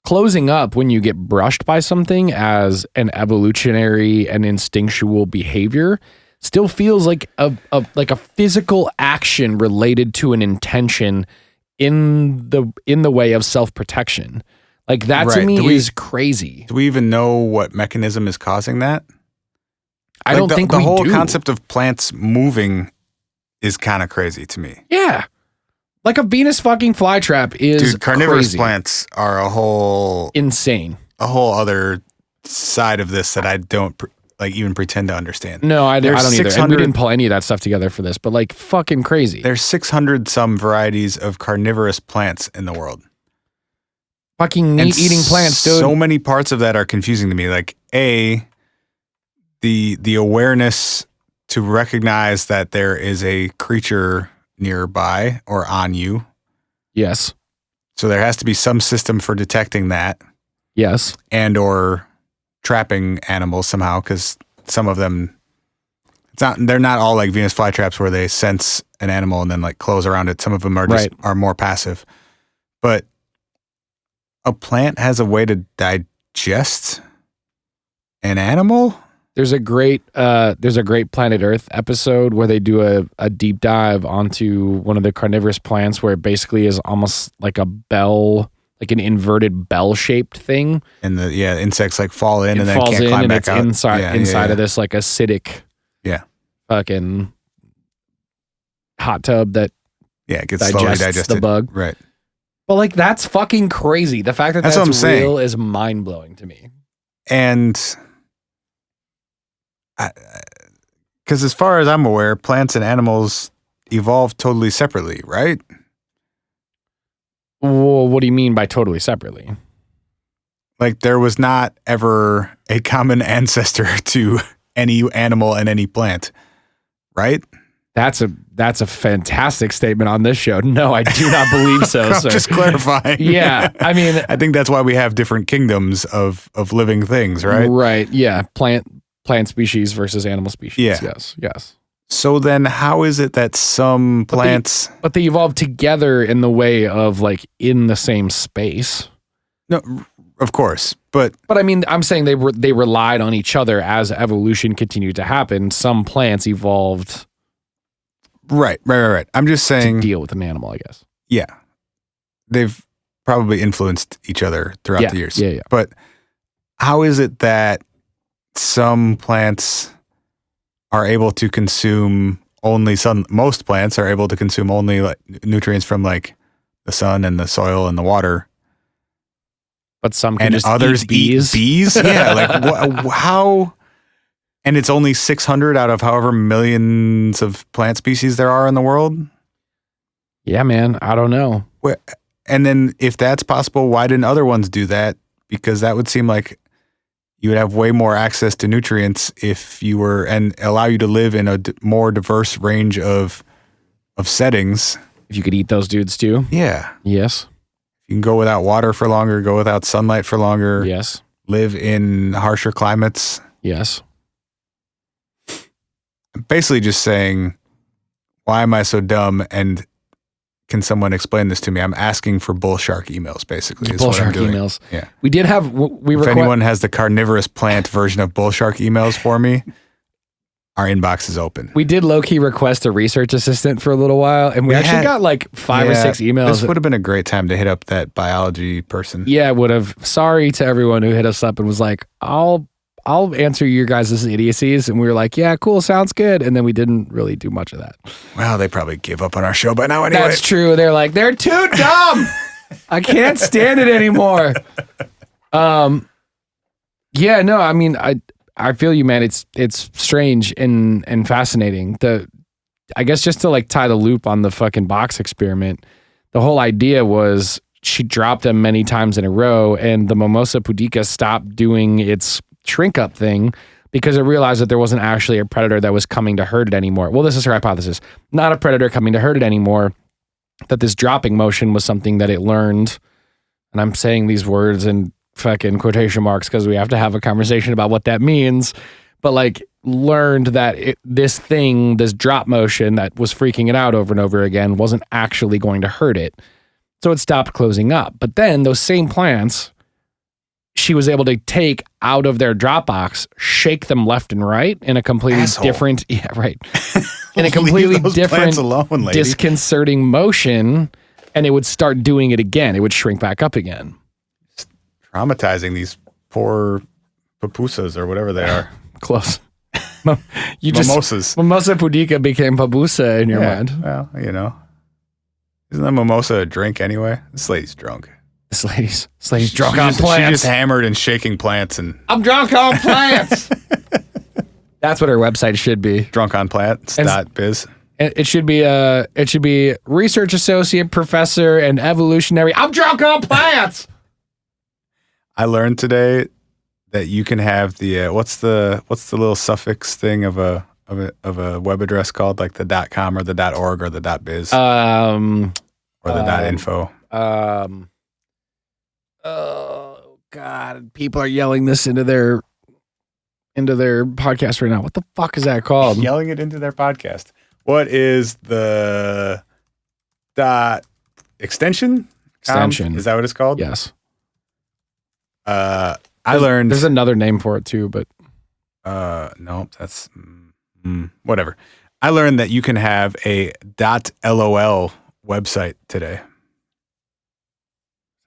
closing up when you get brushed by something as an evolutionary and instinctual behavior still feels like a physical action related to an intention in the way of self-protection. Like that to Right. me is crazy. Do we even know what mechanism is causing that? I don't think the we whole do. concept of plants moving is kind of crazy to me. Yeah. Like a Venus fucking flytrap is Dude, carnivorous crazy. plants are a whole Insane. other side of this that I don't even pretend to understand. No, I don't There's either. And we 600 didn't pull any of that stuff together for this, but like fucking crazy. There's 600 some varieties of carnivorous plants in the world. Fucking meat-eating plants, dude. So many parts of that are confusing to me. Like the awareness to recognize that there is a creature nearby or on you. Yes. So there has to be some system for detecting that Yes. and or trapping animals somehow, because some of them they're not all like Venus flytraps where they sense an animal and then like close around it. Some of them are just are more passive. But a plant has a way to digest an animal? There's a great Planet Earth episode where they do a deep dive onto one of the carnivorous plants where it basically is almost like a bell, like an inverted bell-shaped thing. And the insects like fall in and then falls can't in climb and back it's out. inside of this like acidic fucking hot tub that it gets slowly digests digested. the bug. Right. But like that's fucking crazy. The fact that That's what I'm saying. real is mind-blowing to me. And because as far as I'm aware, plants and animals evolve totally separately, right? Well, what do you mean by totally separately? Like there was not ever a common ancestor to any animal and any plant, right? That's a fantastic statement on this show. No, I do not believe so, I'm sir. just clarifying. Yeah, I mean, I think that's why we have different kingdoms of living things, right? Right. Yeah, plant species versus animal species. Yeah. Yes. So then how is it that some plants... But they evolved together in the way of like in the same space. No, of course, but I mean, I'm saying they relied on each other as evolution continued to happen. Some plants evolved right. I'm just to saying, deal with an animal, I guess. yeah, they've probably influenced each other throughout the years. Yeah. But how is it that some plants are able to consume only most plants are able to consume only like nutrients from like the sun and the soil and the water, But some can and just others eat bees. Yeah, like how? And it's only 600 out of however millions of plant species there are in the world. Yeah, man. I don't know. And then if that's possible, why didn't other ones do that? Because that would seem like you would have way more access to nutrients if you were, and allow you to live in a more diverse range of settings. If you could eat those dudes too. Yeah. Yes. You can go without water for longer, go without sunlight for longer. Yes. Live in harsher climates. Yes. I'm basically just saying, why am I so dumb? And can someone explain this to me? I'm asking for bull shark emails, basically. Is Bull what I'm shark doing. emails. Yeah. We did have If anyone has the carnivorous plant version of bull shark emails for me, our inbox is open. We did low-key request a research assistant for a little while, and we actually got like 5 or 6 emails. This would have been a great time to hit up that biology person. Yeah, would have. Sorry to everyone who hit us up and was like, I'll answer your guys' idiocies. And we were like, yeah, cool, sounds good. And then we didn't really do much of that. Well, they probably gave up on our show by now anyway. That's true. They're like, they're too dumb. I can't stand it anymore. Yeah, no, I mean, I feel you, man. It's strange and fascinating. I guess just to like tie the loop on the fucking box experiment, the whole idea was she dropped them many times in a row, and the Mimosa pudica stopped doing its shrink up thing because it realized that there wasn't actually a predator that was coming to hurt it anymore. Well, this is her hypothesis. Not a predator coming to hurt it anymore. That this dropping motion was something that it learned. And I'm saying these words in fucking quotation marks because we have to have a conversation about what that means. But like learned that this drop motion that was freaking it out over and over again wasn't actually going to hurt it. So it stopped closing up. But then those same plants, she was able to take out of their drop box, shake them left and right in a completely different, in a completely different, alone, disconcerting motion, and it would start doing it again. It would shrink back up again. Traumatizing these poor pupusas or whatever they are. Close. Mimosas. Mimosa pudica became papusa in your mind. Well, isn't a mimosa a drink anyway? This lady's drunk. This lady's drunk on plants. She just hammered and shaking plants and I'm drunk on plants. That's what her website should be. drunkonplants.biz. It should be research associate, professor, and evolutionary. I'm drunk on plants. I learned today that you can have the what's the little suffix thing of a web address called, like the .com or the .org or the .biz or the .info. Oh God! People are yelling this into their podcast right now. What the fuck is that called? Yelling it into their podcast. What is the extension? Extension. Is that what it's called? Yes. I learned there's another name for it too, but No, that's whatever. I learned that you can have a .lol website today. Is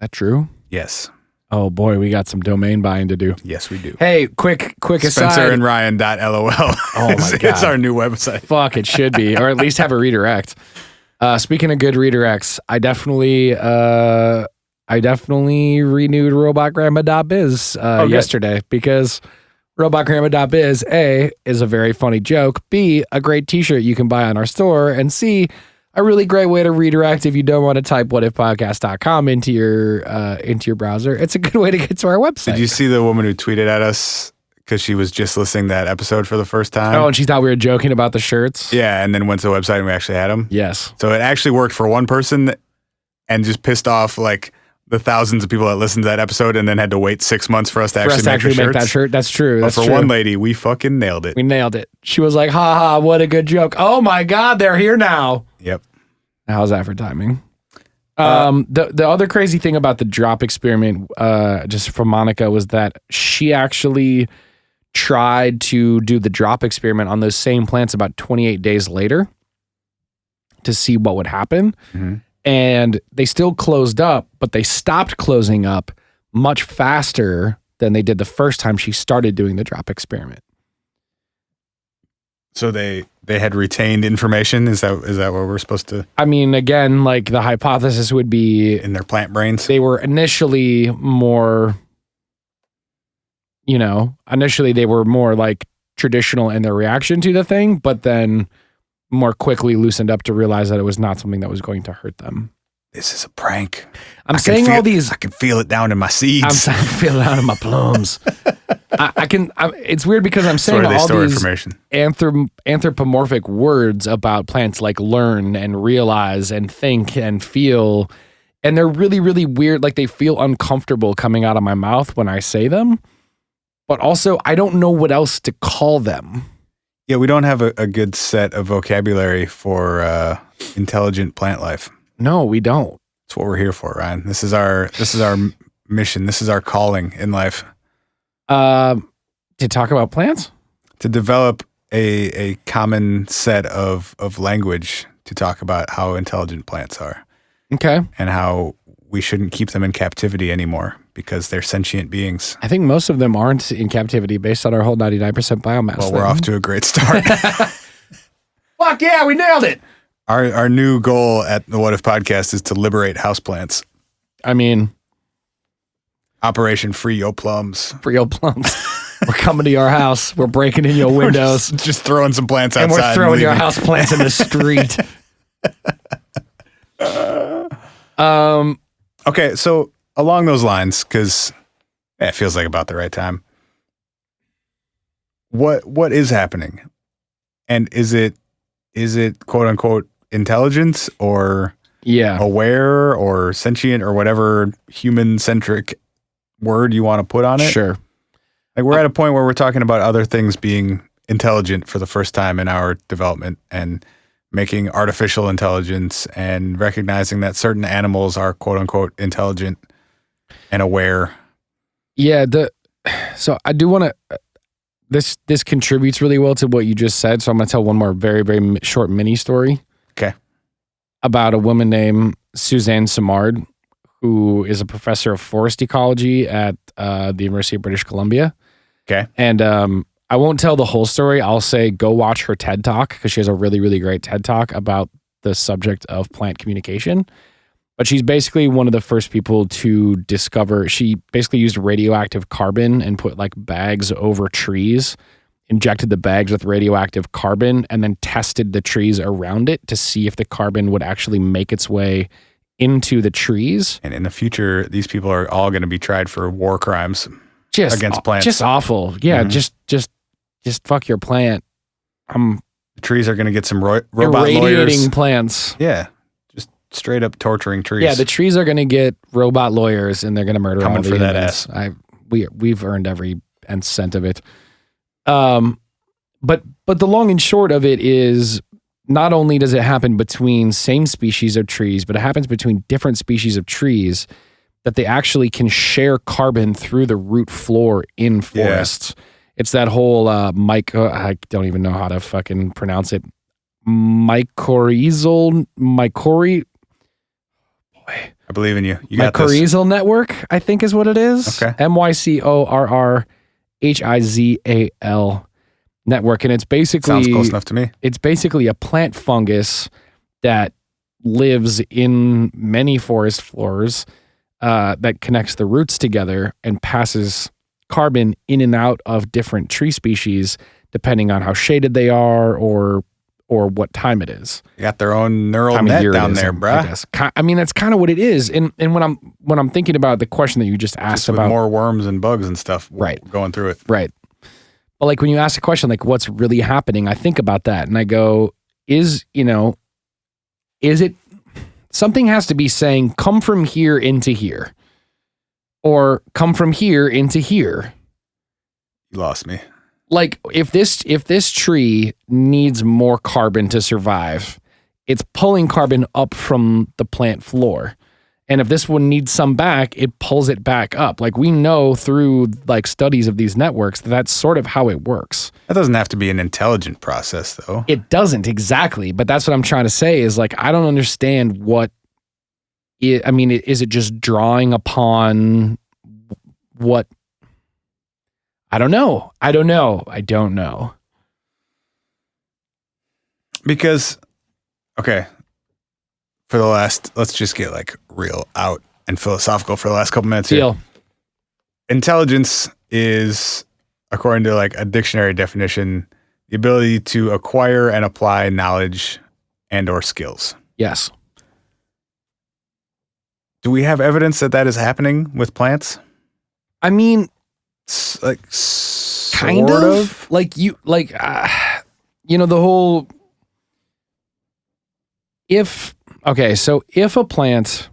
that true? Yes. Oh boy, we got some domain buying to do. Yes, we do. Hey, quick aside. Spencer and Ryan.lol. Oh my God. It's our new website. Fuck, it should be, or at least have a redirect. Speaking of good redirects, I definitely renewed robotgrandma.biz yesterday because robotgrandma.biz, A, is a very funny joke, B, a great t-shirt you can buy on our store, and C, a really great way to redirect if you don't want to type whatifpodcast.com into your browser. It's a good way to get to our website. Did you see the woman who tweeted at us because she was just listening to that episode for the first time? Oh, and she thought we were joking about the shirts? Yeah, and then went to the website and we actually had them? Yes. So it actually worked for one person and just pissed off like the thousands of people that listened to that episode and then had to wait 6 months for us to actually make that shirt. That's true. But That's for true. one lady, we fucking nailed it. We nailed it. She was like, ha ha, what a good joke. Oh my God, they're here now. Yep. How's that for timing? The other crazy thing about the drop experiment, just from Monica, was that she actually tried to do the drop experiment on those same plants about 28 days later to see what would happen. Mm-hmm. And they still closed up, but they stopped closing up much faster than they did the first time she started doing the drop experiment. So they had retained information? Is that what we're supposed to? I mean, again, like the hypothesis would be In their plant brains? they were initially more, they were more like traditional in their reaction to the thing, but then more quickly loosened up to realize that it was not something that was going to hurt them. This is a prank. I'm saying all these. I can feel it down in my seeds. I'm feeling it out of my plums. It's weird because I'm saying Sorry, they all store these information. anthropomorphic words about plants like learn and realize and think and feel. And they're really, really weird. Like they feel uncomfortable coming out of my mouth when I say them. But also, I don't know what else to call them. Yeah, we don't have a good set of vocabulary for intelligent plant life. No, we don't. That's what we're here for, Ryan. This is our mission. This is our calling in life. To talk about plants? To develop a common set of language to talk about how intelligent plants are. Okay. And how we shouldn't keep them in captivity anymore because they're sentient beings. I think most of them aren't in captivity based on our whole 99% biomass. Well, thing. we're off to a great start. Fuck yeah, we nailed it. Our new goal at the What If Podcast is to liberate houseplants. I mean, Operation Free Yo Plums. for your plums. We're coming to your house. We're breaking in your windows. Just throwing some plants And outside. we're throwing your leaving. house plants in the street. Okay, so along those lines, because it feels like about the right time. What is happening? And is it quote unquote intelligence or Yeah. aware or sentient or whatever human centric word you want to put on it? Sure. Like we're at a point where we're talking about other things being intelligent for the first time in our development and making artificial intelligence and recognizing that certain animals are quote unquote intelligent and aware. Yeah. So I do want to. This contributes really well to what you just said. So I'm going to tell one more very, very short mini story. Okay. About a woman named Suzanne Simard, who is a professor of forest ecology at the University of British Columbia. Okay. And I won't tell the whole story. I'll say go watch her TED Talk because she has a really, really great TED Talk about the subject of plant communication. But she's basically one of the first people to discover, she basically used radioactive carbon and put like bags over trees, injected the bags with radioactive carbon, and then tested the trees around it to see if the carbon would actually make its way into the trees. And in the future, these people are all going to be tried for war crimes against plants. Just awful. Yeah, just fuck your plant. I'm The trees are going to get some robot irradiating lawyers. plants. Yeah. Just straight up torturing trees. Yeah, the trees are going to get robot lawyers and they're going to murder Coming all the for that humans. We've earned every cent of it. But the long and short of it is not only does it happen between same species of trees, but it happens between different species of trees that they actually can share carbon through the root floor in forests. It's that whole I don't even know how to fucking pronounce it. Mycorrhizal. Boy. I believe in you. You got this. Mycorrhizal network, I think is what it is. Okay. MycorrHizal network. And it's basically Sounds close enough to me. It's basically a plant fungus that lives in many forest floors that connects the roots together and passes carbon in and out of different tree species depending on how shaded they are or what time it is. You got their own neural Time of net year it down is, there, I bruh. guess. I mean, that's kind of what it is. And when I'm thinking about the question that you just asked Just with about more worms and bugs and stuff Right. going through it. Right. But like when you ask a question like what's really happening, I think about that and I go, is it something has to be saying come from here into here or come from here into here. You lost me. Like if this tree needs more carbon to survive, it's pulling carbon up from the plant floor. And if this one needs some back, it pulls it back up. Like we know through like studies of these networks that that's sort of how it works. That doesn't have to be an intelligent process, though. It doesn't exactly, but that's what I'm trying to say is like I don't understand is it just drawing upon what I don't know. Because, okay, let's just get like real out and philosophical for the last couple minutes here. Deal. Intelligence is, according to like a dictionary definition, the ability to acquire and apply knowledge and or skills. Yes. Do we have evidence that that is happening with plants? I mean, Like, kind sort of like the whole if a plant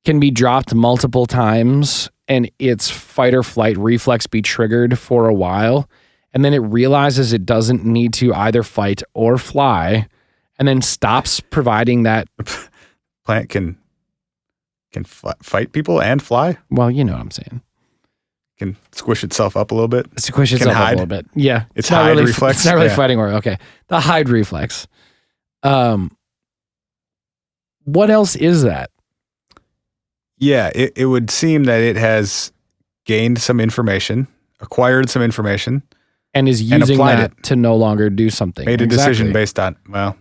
can be dropped multiple times and its fight or flight reflex be triggered for a while and then it realizes it doesn't need to either fight or fly and then stops providing that Plant can fight people and fly. well, you know what I'm saying. Can squish itself up a little bit. Squish Can itself up hide. a little bit. Yeah. It's not hide really, reflex? It's not really Yeah. fighting or okay. The hide reflex. What else is that? Yeah, it would seem that it has gained some information, acquired some information, And is using applied that to no longer do something. made a decision Exactly. based on, well.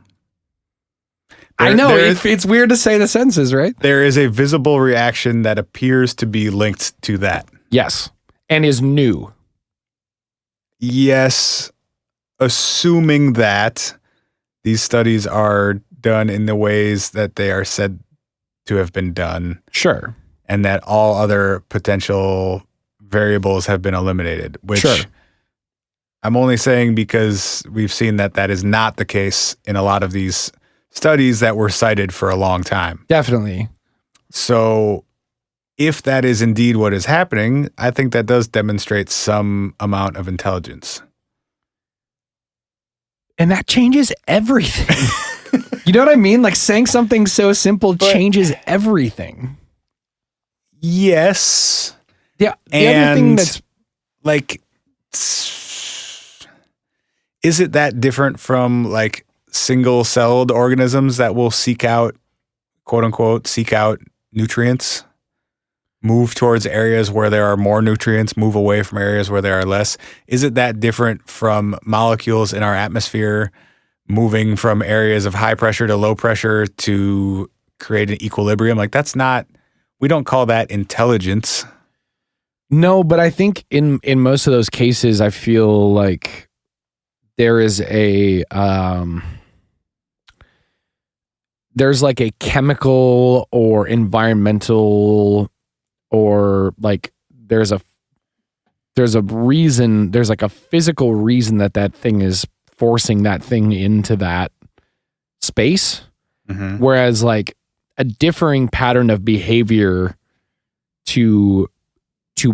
I know. There is, It's weird to say the senses, right? there is a visible reaction that appears to be linked to that. Yes. And is new. Yes, assuming that these studies are done in the ways that they are said to have been done, Sure. and that all other potential variables have been eliminated, which Sure. I'm only saying because we've seen that that is not the case in a lot of these studies that were cited for a long time. Definitely. So if that is indeed what is happening, I think that does demonstrate some amount of intelligence. And that changes everything. You know what I mean? Like saying something so simple changes everything. Yes. Yeah. The other thing And that's like, is it that different from like single-celled organisms that will seek out, quote unquote, seek out nutrients, move towards areas where there are more nutrients, move away from areas where there are less? Is it that different from molecules in our atmosphere moving from areas of high pressure to low pressure to create an equilibrium? Like that's not, we don't call that intelligence. No, but I think in most of those cases, I feel like there is there's like a chemical or environmental or like there's a reason, there's like a physical reason that thing is forcing that thing into that space. Mm-hmm. Whereas like a differing pattern of behavior to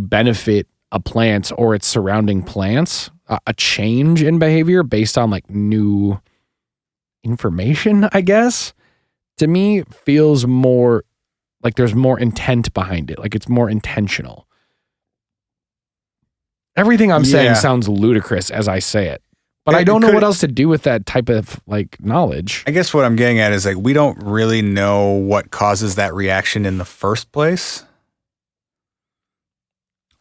benefit a plant or its surrounding plants, a change in behavior based on like new information, I guess, to me feels more like there's more intent behind it. Like it's more intentional. Everything I'm saying Yeah. sounds ludicrous as I say it. But It- I don't it know could- what else to do with that type of like knowledge. I guess what I'm getting at is like we don't really know what causes that reaction in the first place.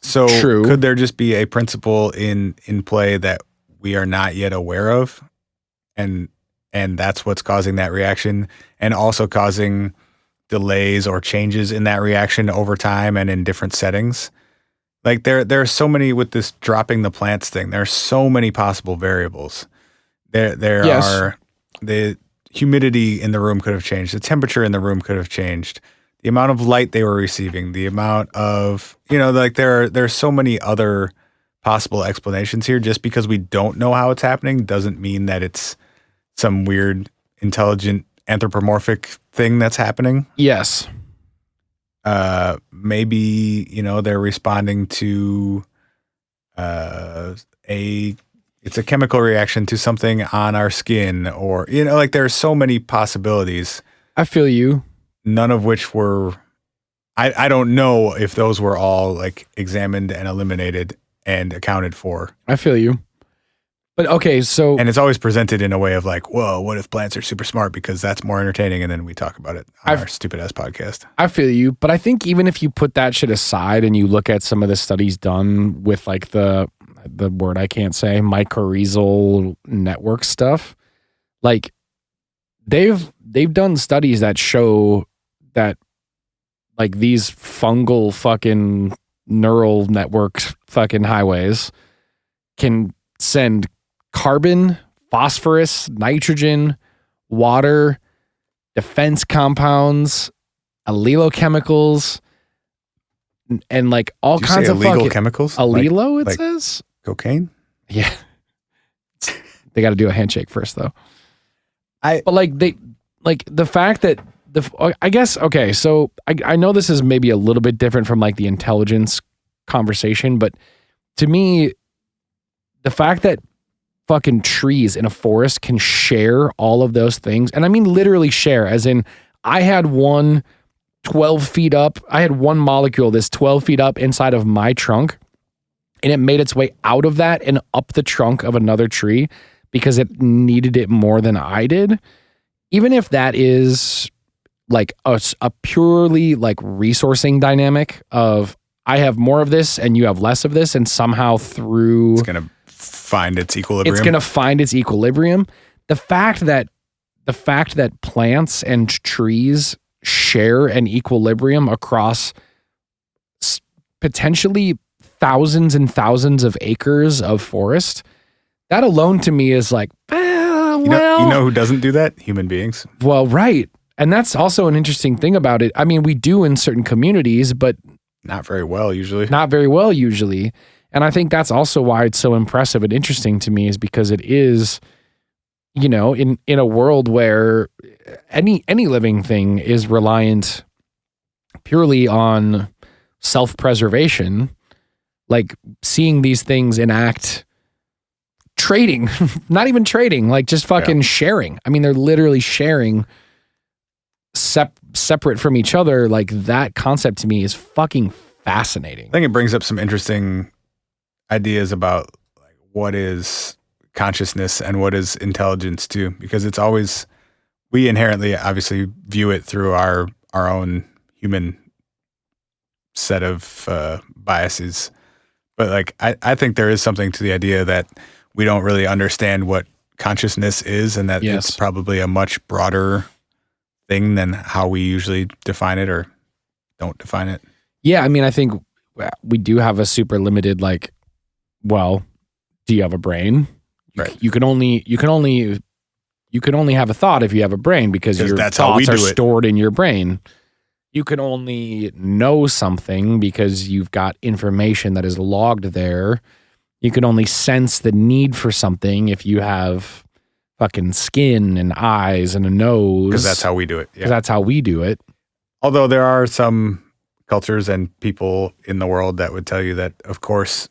So True. could there just be a principle in play that we are not yet aware of, and that's what's causing that reaction, and also causing delays or changes in that reaction over time and in different settings? Like there are so many with this dropping the plants thing. There are so many possible variables. There Yes. are the humidity in the room could have changed. The temperature in the room could have changed. The amount of light they were receiving, the amount of, like there's so many other possible explanations here. Just because we don't know how it's happening doesn't mean that it's some weird, intelligent, anthropomorphic thing that's happening. Yes. Maybe, they're responding to it's a chemical reaction to something on our skin, or, like there's so many possibilities. I feel you. None of which were, I don't know if those were all like examined and eliminated and accounted for. I feel you. But okay, so And it's always presented in a way of like, whoa, what if plants are super smart, because that's more entertaining, and then we talk about it on our stupid ass podcast. I feel you. But I think even if you put that shit aside and you look at some of the studies done with like the word I can't say, mycorrhizal network stuff, like they've done studies that show that like these fungal fucking neural network fucking highways can send carbon, phosphorus, nitrogen, water, defense compounds, allelochemicals, and like all Did you kinds say of illegal fucking chemicals? allelo. It like says, cocaine? yeah. They got to do a handshake first, though. But the fact that I guess, okay, so I know this is maybe a little bit different from like the intelligence conversation, but to me, the fact that fucking trees in a forest can share all of those things, and I mean literally share, as in I had one 12 feet up, I had one molecule that's 12 feet up inside of my trunk, and it made its way out of that and up the trunk of another tree because it needed it more than I did. Even if that is like a purely like resourcing dynamic of I have more of this and you have less of this, and somehow through It's going to find its equilibrium. it's going to find its equilibrium. The fact that plants and trees share an equilibrium across potentially thousands and thousands of acres of forest, that alone to me is like, You know who doesn't do that? Human beings. well, right. And that's also an interesting thing about it. I mean, we do in certain communities, but Not very well, usually. not very well usually. And I think that's also why it's so impressive and interesting to me, is because it is, in a world where any living thing is reliant purely on self-preservation, like seeing these things enact trading, not even trading, like just fucking sharing. I mean, they're literally sharing separate from each other. Like that concept to me is fucking fascinating. I think it brings up some interesting ideas about like what is consciousness and what is intelligence too, because it's always, we inherently obviously view it through our own human set of biases. But like, I think there is something to the idea that we don't really understand what consciousness is, and that Yes. it's probably a much broader thing than how we usually define it or don't define it. Yeah, I mean, I think we do have a super limited, like, well, do you have a brain? Right. You can only have a thought if you have a brain, because your that's how we thoughts are do it. stored in your brain. You can only know something because you've got information that is logged there. You can only sense the need for something if you have fucking skin and eyes and a nose. Because that's how we do it. Yeah. 'Cause that's how we do it. Although there are some cultures and people in the world that would tell you that, of course,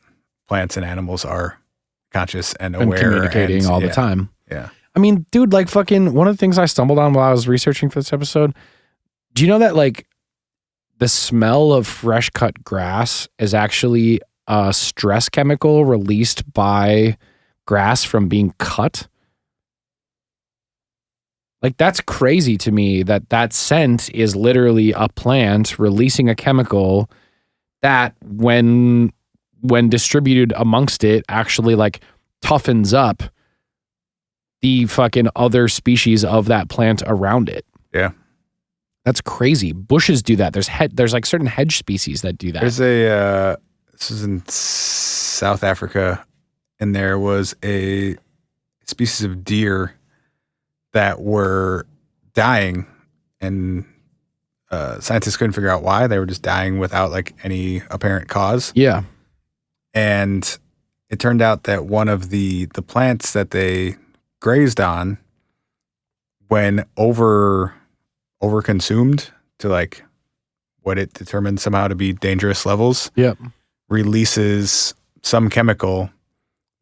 plants and animals are conscious and aware. And communicating all the time. Yeah. I mean, dude, like fucking one of the things I stumbled on while I was researching for this episode, do you know that like the smell of fresh cut grass is actually stress chemical released by grass from being cut. Like, that's crazy to me that scent is literally a plant releasing a chemical that when distributed amongst it actually like toughens up the fucking other species of that plant around it. Yeah. That's crazy. Bushes do that. There's like certain hedge species that do that. There's a this is in South Africa, and there was a species of deer that were dying, and scientists couldn't figure out why. They were just dying without like any apparent cause. Yeah. And it turned out that one of the plants that they grazed on, when over consumed to like what it determined somehow to be dangerous levels, Yep. releases some chemical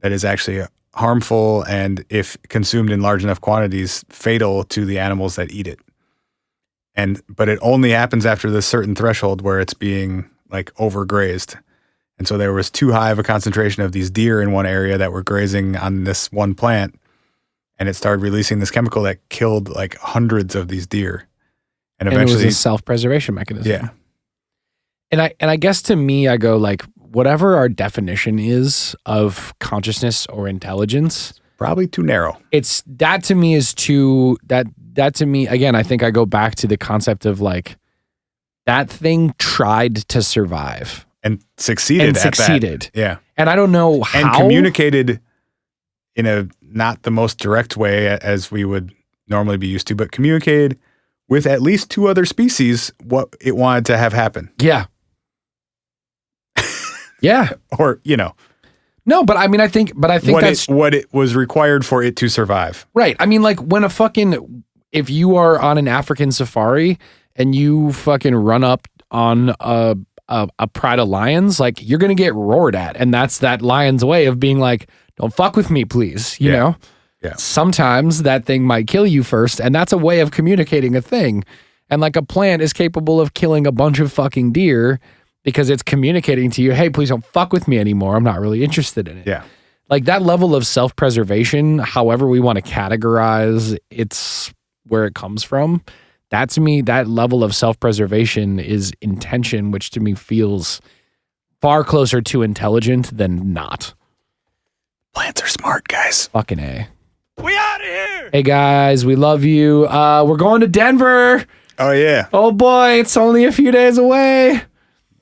that is actually harmful, and if consumed in large enough quantities, fatal to the animals that eat it. But it only happens after this certain threshold where it's being like overgrazed. And so there was too high of a concentration of these deer in one area that were grazing on this one plant, and it started releasing this chemical that killed like hundreds of these deer. And eventually, it was a self-preservation mechanism. yeah. And I guess to me, I go like, whatever our definition is of consciousness or intelligence, Probably too narrow. it's that to me is too that to me again. I think I go back to the concept of like that thing tried to survive And succeeded and at that. succeeded, Yeah. and I don't know how. And communicated in a not the most direct way as we would normally be used to, but communicated with at least two other species what it wanted to have happen. Yeah. Yeah. Or, you know, No, but I mean, I think that's what it was required for it to survive. right. I mean, like when if you are on an African safari and you fucking run up on a pride of lions, like you're going to get roared at. And that's that lion's way of being like, don't fuck with me, please. You Yeah. know? Yeah. Sometimes that thing might kill you first. And that's a way of communicating a thing. And like a plant is capable of killing a bunch of fucking deer because it's communicating to you, hey, please don't fuck with me anymore. I'm not really interested in it. Yeah. Like that level of self-preservation, however we want to categorize it's where it comes from, that to me, that level of self-preservation is intention, which to me feels far closer to intelligent than not. Plants are smart, guys. Fucking A. We out of here! Hey guys, we love you. We're going to Denver. Oh, yeah. Oh boy, it's only a few days away.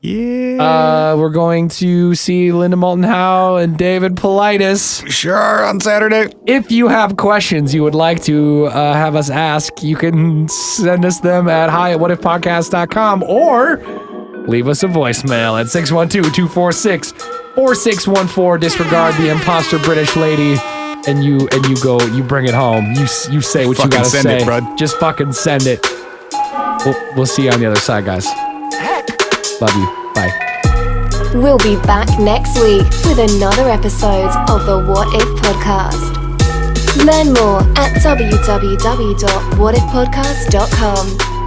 Yeah. We're going to see Linda Moulton Howe and David Politis. Sure are on Saturday. If you have questions you would like to have us ask, you can send us them at hi@whatifpodcast.com or leave us a voicemail at 612-246-4614. Disregard the imposter British lady, and you bring it home. You say what you Fucking gotta send say. it, bud. Just fucking send it. We'll see you on the other side, guys. Love you. Bye. We'll be back next week with another episode of the What If Podcast. Learn more at www.whatifpodcast.com.